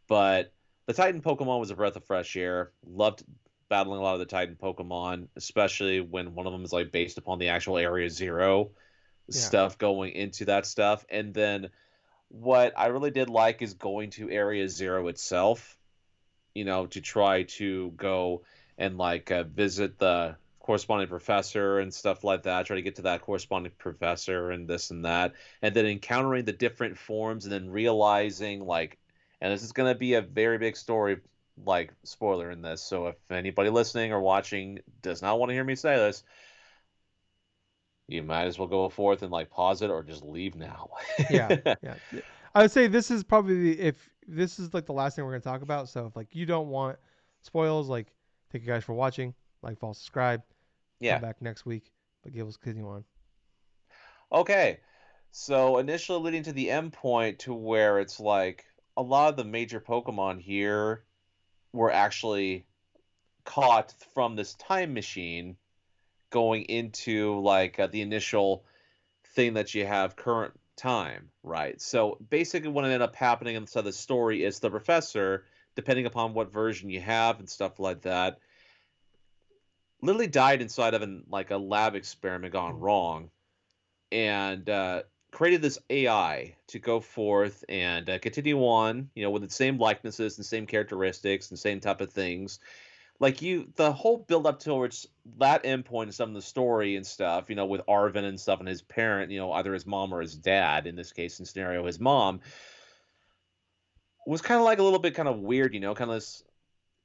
But the Titan Pokemon was a breath of fresh air. Loved battling a lot of the Titan Pokemon, especially when one of them is like based upon the actual Area Zero Yeah, stuff going into that stuff. And then what I really did like is going to Area Zero itself, to try to go and like visit the corresponding professor and stuff like that, try to get to that corresponding professor and this and that, and then encountering the different forms and then realizing like, and this is going to be a very big story, like spoiler in this. So if anybody listening or watching does not want to hear me say this, you might as well go forth and like pause it or just leave now. yeah, yeah. I would say this is probably if this is like the last thing we're gonna talk about. So if like you don't want spoils, like thank you guys for watching. Like, follow, subscribe. Come Yeah. back next week. But Gables, continue on. Okay. So initially leading to the end point to where it's like a lot of the major Pokemon here were actually caught from this time machine going into like the initial thing that you have current time, right? So basically what ended up happening inside the story is the professor, depending upon what version you have and stuff like that, literally died inside of like a lab experiment gone Mm. wrong and created this AI to go forth and continue on, with the same likenesses and same characteristics and same type of things. Like the whole build up towards that endpoint and some of the story and stuff, with Arvin and stuff and his parent, either his mom or his dad, in this case, in scenario, his mom, was kind of like a little bit kind of weird, kind of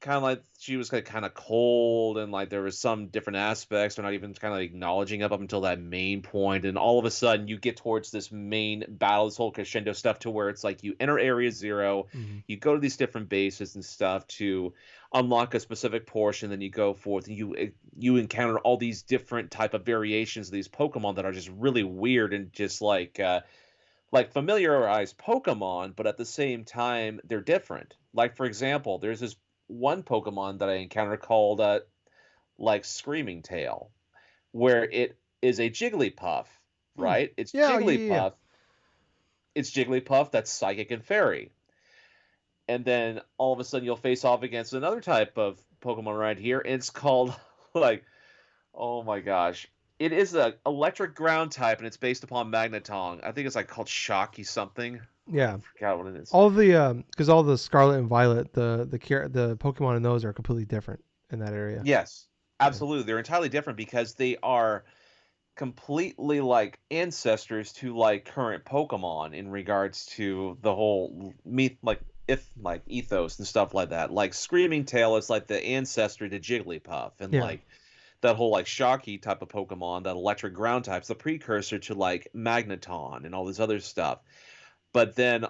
kind of like she was like kind of cold, and like there was some different aspects they're not even kind of acknowledging up until that main point, and all of a sudden you get towards this main battle, this whole crescendo stuff, to where it's like you enter area 0, Mm-hmm. you go to these different bases and stuff to unlock a specific portion, then you go forth and you encounter all these different type of variations of these Pokemon that are just really weird and just like familiarize Pokemon, but at the same time they're different. Like for example, there's this one Pokemon that I encountered called like Screaming Tail, where it is a Jigglypuff, Hmm. right? It's Yeah, yeah, yeah, yeah. Jigglypuff. It's Jigglypuff that's psychic and fairy. And then all of a sudden you'll face off against another type of Pokemon right here. And it's called like, oh my gosh. It is a electric ground type, and it's based upon Magneton. I think it's like called Shocky something. I Yeah. forgot what it is. All the because all the Scarlet and Violet, the Pokemon in those are completely different in that area. Yes, Yeah. absolutely. They're entirely different because they are completely like ancestors to like current Pokemon in regards to the whole meet like if like ethos and stuff like that. Like Screaming Tail is like the ancestor to Jigglypuff, and Yeah. like that whole like Shocky type of Pokemon, that electric ground type's the precursor to like Magneton and all this other stuff. But then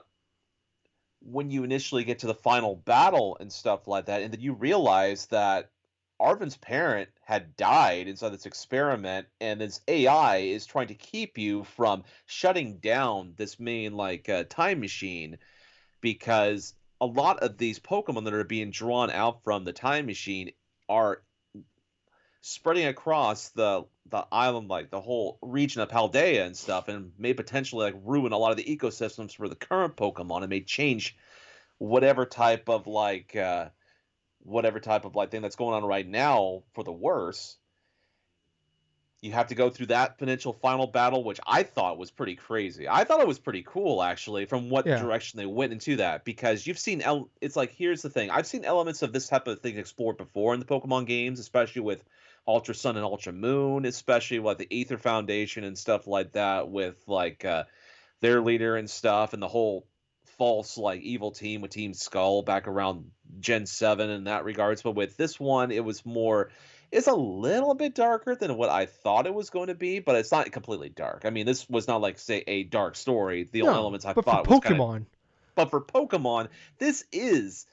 when you initially get to the final battle and stuff like that, and then you realize that Arvin's parent had died inside this experiment, and this AI is trying to keep you from shutting down this main time machine, because a lot of these Pokemon that are being drawn out from the time machine are spreading across the island, like the whole region of Paldea and stuff, and may potentially like ruin a lot of the ecosystems for the current Pokemon, and may change whatever type of whatever type of like thing that's going on right now for the worse. You have to go through that potential final battle, which I thought was pretty crazy. I thought it was pretty cool actually, from what Yeah. direction they went into that, because you've seen it's like, here's the thing, I've seen elements of this type of thing explored before in the Pokemon games, especially with Ultra Sun and Ultra Moon, especially with the Aether Foundation and stuff like that, with their leader and stuff, and the whole false like evil team with Team Skull back around Gen 7 in that regards. But with this one, it's a little bit darker than what I thought it was going to be, but it's not completely dark. I mean, this was not like say a dark story. The only No, elements I but for thought was kind of, Pokemon, but for Pokemon, this is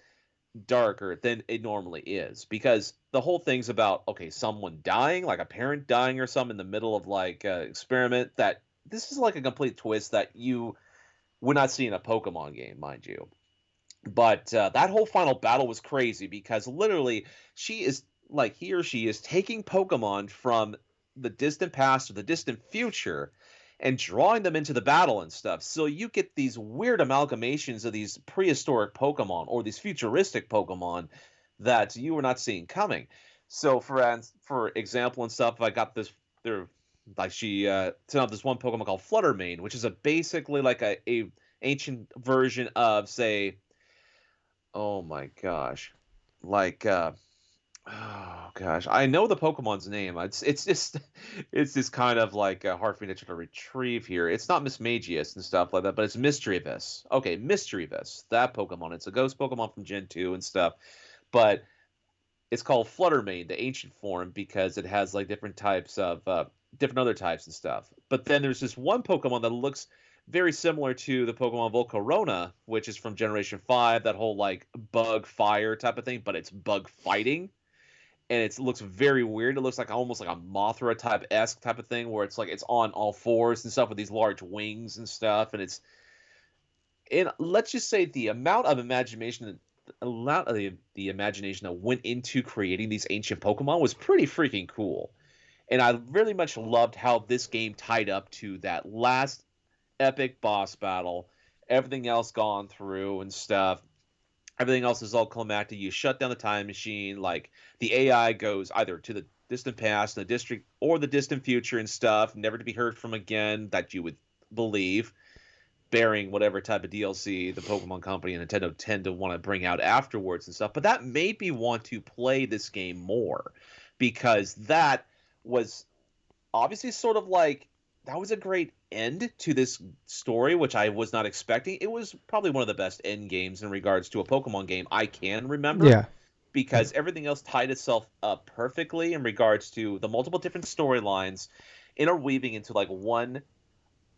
darker than it normally is, because the whole thing's about, okay, someone dying, like a parent dying or something in the middle of experiment, that this is like a complete twist that you would not see in a Pokemon game, mind you. But that whole final battle was crazy, because literally she is like, he or she is taking Pokemon from the distant past or the distant future and drawing them into the battle and stuff. So you get these weird amalgamations of these prehistoric Pokemon or these futuristic Pokemon that you were not seeing coming. So for example and stuff, I got this there, like she sent out this one Pokemon called Fluttermane, which is a basically like a ancient version of, say, oh my gosh, like oh gosh, I know the Pokemon's name. It's just it's just kind of like hard for me to try to retrieve here. It's not Mismagius and stuff like that, but it's Mischievous. Okay, Mischievous, that Pokemon. It's a ghost Pokemon from Gen 2 and stuff, but it's called Fluttermane, the ancient form, because it has like different types of different other types and stuff. But then there's this one Pokemon that looks very similar to the Pokemon Volcarona, which is from Generation 5, that whole like bug fire type of thing, but it's bug fighting. And it looks very weird. It looks like almost like a Mothra esque type of thing, where it's like it's on all fours and stuff with these large wings and stuff. And let's just say the amount of imagination, a lot of the imagination that went into creating these ancient Pokemon was pretty freaking cool. And I really much loved how this game tied up to that last epic boss battle. Everything else gone through and stuff. Everything else is all climactic. You shut down the time machine. Like the AI goes either to the distant past, the district, or the distant future and stuff, never to be heard from again. That you would believe, bearing whatever type of DLC the Pokemon Company and Nintendo tend to want to bring out afterwards and stuff. But that made me want to play this game more, because that was obviously sort of like, that was a great end to this story, which I was not expecting. It was probably one of the best end games in regards to a Pokemon game I can remember. yeah, because everything else tied itself up perfectly in regards to the multiple different storylines interweaving into like one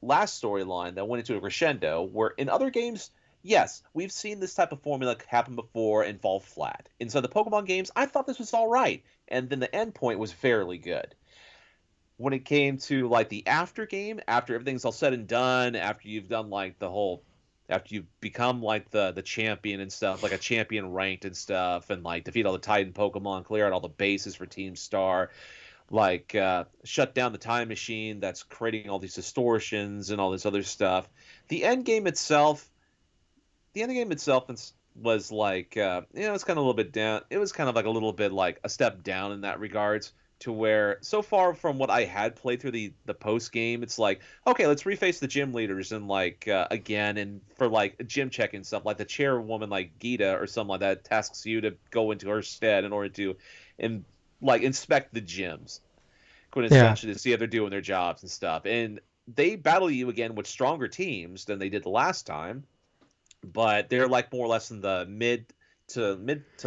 last storyline that went into a crescendo. Where in other games, yes, we've seen this type of formula happen before and fall flat. Inside the Pokemon games, I thought this was all right, and then the end point was fairly good. When it came to like the after game, after everything's all said and done, after you've done like the whole, after you've become like the champion and stuff, like a champion ranked and stuff, and like defeat all the Titan Pokemon, clear out all the bases for Team Star, like shut down the time machine that's creating all these distortions and all this other stuff. The end game itself, the end game itself was like it's kind of a little bit down. It was kind of like a little bit like a step down in that regards. To where so far from what I had played through the post game, it's like okay, let's reface the gym leaders and like again and for like gym check and stuff like the chairwoman like Gita or something like that tasks you to go into her stead in order to and like inspect the gyms Yeah. quintessentially to see how they're doing their jobs and stuff. And they battle you again with stronger teams than they did the last time, but they're like more or less in the mid to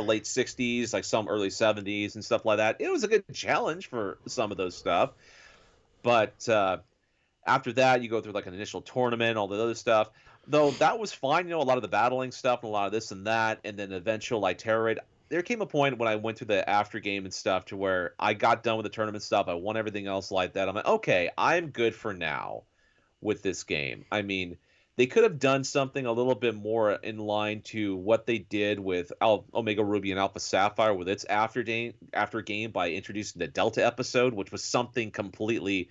late 60s, like some early 70s and stuff like that. It was a good challenge for some of those stuff, but after that, you go through like an initial tournament, all the other stuff. Though that was fine, a lot of the battling stuff and a lot of this and that, and then eventual like terror raid. There came a point when I went through the after game and stuff to where I got done with the tournament stuff. I won everything else like that. I'm like, okay, I'm good for now with this game. I mean, they could have done something a little bit more in line to what they did with Omega Ruby and Alpha Sapphire with its after game by introducing the Delta episode, which was something completely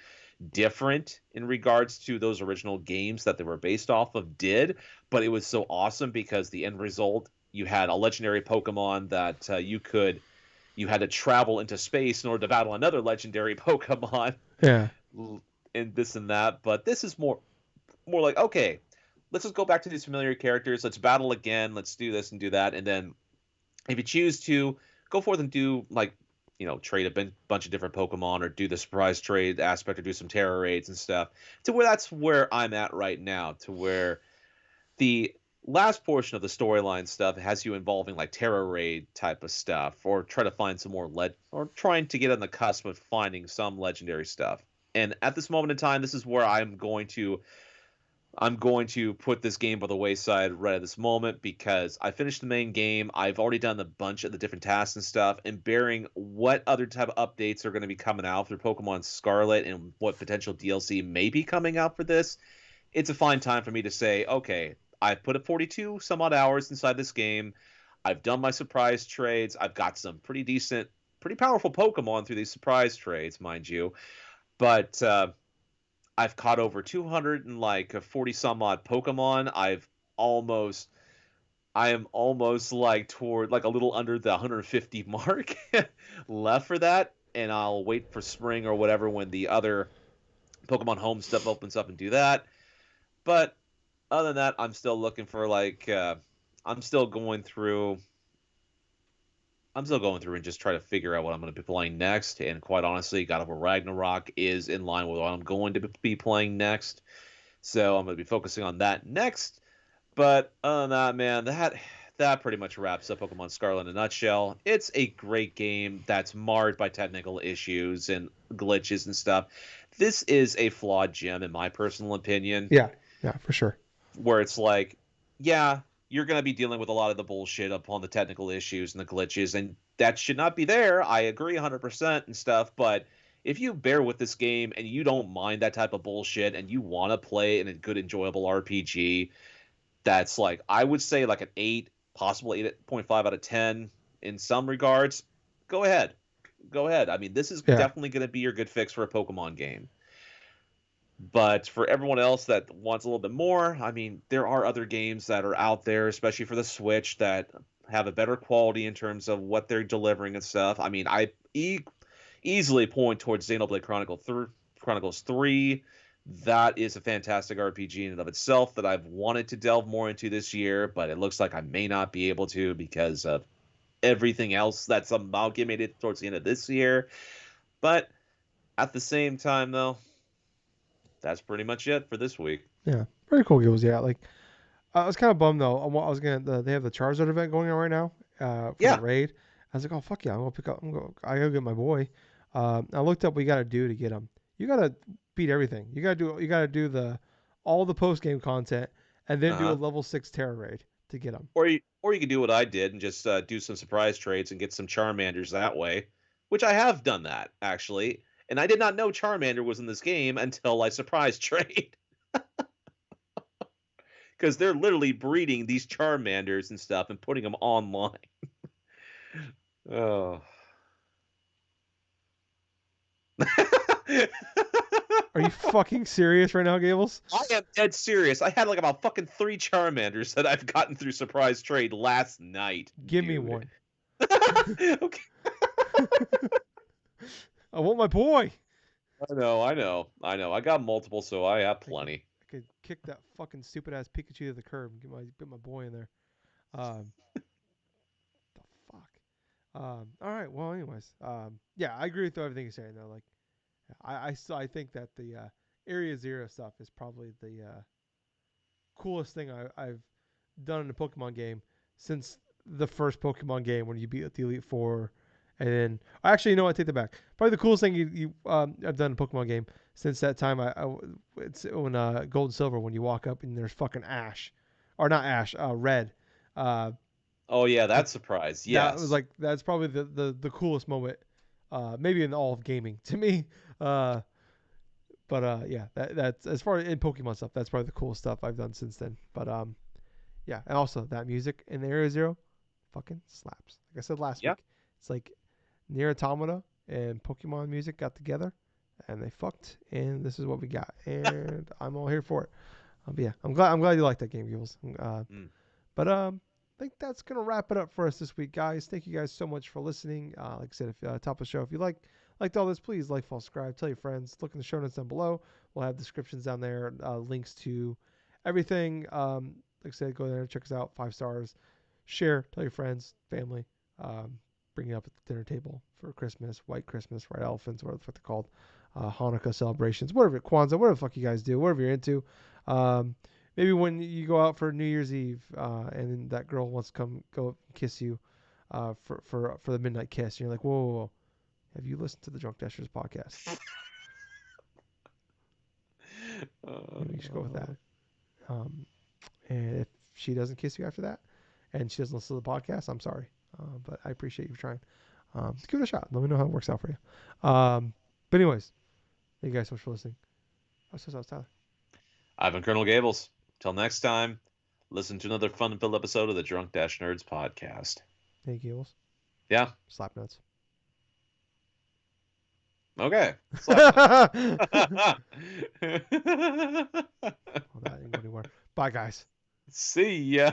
different in regards to those original games that they were based off of did, but it was so awesome because the end result, you had a legendary Pokemon that you had to travel into space in order to battle another legendary Pokemon Yeah. and this and that. But this is more like okay, let's just go back to these familiar characters. Let's battle again. Let's do this and do that. And then if you choose to go forth and do like trade a bunch of different Pokemon or do the surprise trade aspect or do some terror raids and stuff, to where that's where I'm at right now, to where the last portion of the storyline stuff has you involving like terror raid type of stuff or try to find some more or trying to get on the cusp of finding some legendary stuff. And at this moment in time, this is where I'm going to put this game by the wayside right at this moment because I finished the main game. I've already done a bunch of the different tasks and stuff, and bearing what other type of updates are going to be coming out for Pokemon Scarlet and what potential DLC may be coming out for this, it's a fine time for me to say, okay, I've put a 42 some odd hours inside this game. I've done my surprise trades. I've got some pretty decent, pretty powerful Pokemon through these surprise trades, mind you. But I've caught over 200 and like 40 some odd Pokemon. Almost I am almost like toward like a little under the 150 mark left for that, and I'll wait for spring or whatever when the other Pokemon Home stuff opens up and do that. But other than that, I'm still looking for like I'm still going through I'm still going through and just try to figure out what I'm going to be playing next. And quite honestly, God of War Ragnarok is in line with what I'm going to be playing next. So I'm going to be focusing on that next. But other than that, man, that pretty much wraps up Pokemon Scarlet in a nutshell. It's a great game that's marred by technical issues and glitches and stuff. This is a flawed gem, in my personal opinion, Yeah. Yeah, for sure. where it's like, yeah, you're going to be dealing with a lot of the bullshit upon the technical issues and the glitches, and that should not be there. I agree 100% and stuff, but if you bear with this game and you don't mind that type of bullshit and you want to play in a good, enjoyable RPG, that's like, I would say like an 8, possible 8.5 out of 10 in some regards, go ahead. Go ahead. I mean, this is Yeah. definitely going to be your good fix for a Pokemon game. But for everyone else that wants a little bit more, I mean, there are other games that are out there, especially for the Switch, that have a better quality in terms of what they're delivering and stuff. I mean, easily point towards Xenoblade Chronicles 3. That is a fantastic RPG in and of itself that I've wanted to delve more into this year, but it looks like I may not be able to because of everything else that's amalgamated towards the end of this year. But at the same time, though, that's pretty much it for this week. Yeah. Very cool games. Yeah. Like I was kind of bummed though. I was gonna. They have the Charizard event going on right now for the Yeah, raid. I was like, oh fuck yeah, I'm gonna pick up. I gotta get my boy. I looked up what you gotta do to get him. You gotta beat everything. You gotta do the all the post game content and then do a Uh-huh. level 6 terror raid to get him. Or you could do what I did and just do some surprise trades and get some Charmanders that way, which I have done that actually. And I did not know Charmander was in this game until I surprise trade because they're literally breeding these Charmanders and stuff and putting them online. Oh. Are you fucking serious right now, Gables? I am dead serious. I had like about fucking 3 Charmanders that I've gotten through surprise trade last night, Give me dude. one. Okay. I want my boy. I know. I got multiple, so I have I could plenty. I could kick that fucking stupid ass Pikachu to the curb and get my boy in there. Um, the fuck. All right. Well, anyways. Yeah, I agree with everything you're saying though. Like, I think that the Area Zero stuff is probably the coolest thing I've done in a Pokemon game since the first Pokemon game when you beat the Elite Four, and then actually, you know what? I take that back. Probably the coolest thing I've done in a Pokemon game since that time. It's when Gold and Silver when you walk up and there's fucking Ash, or not Ash, Red. Uh, Oh yeah, like that surprise. that was Yes. like that's probably the coolest moment, maybe in all of gaming to me. Uh, but yeah, that's as far as in Pokemon stuff. That's probably the coolest stuff I've done since then. But yeah, and also that music in Area Zero, fucking slaps. Like I said last Yeah. week, it's like Nier Automata and Pokemon music got together, and they fucked, and this is what we got, and I'm all here for it. But yeah, I'm glad you like that game, Gibbs. Mm. But I think that's gonna wrap it up for us this week, guys. Thank you guys so much for listening. Like I said, if top of the show, if you liked all this, please like, follow, subscribe, tell your friends. Look in the show notes down below. We'll have descriptions down there, links to everything. Like I said, go there, check us out. 5 stars. Share, tell your friends, family. Bring it up at the dinner table for Christmas, White Christmas, White Elephants, whatever the fuck they're called. Hanukkah celebrations, whatever, Kwanzaa, whatever the fuck you guys do, whatever you're into. Um, Maybe when you go out for New Year's Eve, and then that girl wants to go up and kiss you, for the midnight kiss, and you're like, whoa, whoa, whoa. Have you listened to the Drunk Dashers podcast? Maybe you should go with that. Um, and if she doesn't kiss you after that, and she doesn't listen to the podcast, I'm sorry, but I appreciate you trying. Give it a shot. Let me know how it works out for you. But anyways, thank you guys so much for listening. I was Tyler. I've been Colonel Gables. Till next time, listen to another fun-filled episode of the Drunk Nerds podcast. Thank you, Gills. Yeah. Slap nuts. Okay. Well, that didn't go anywhere. Bye, guys. See ya.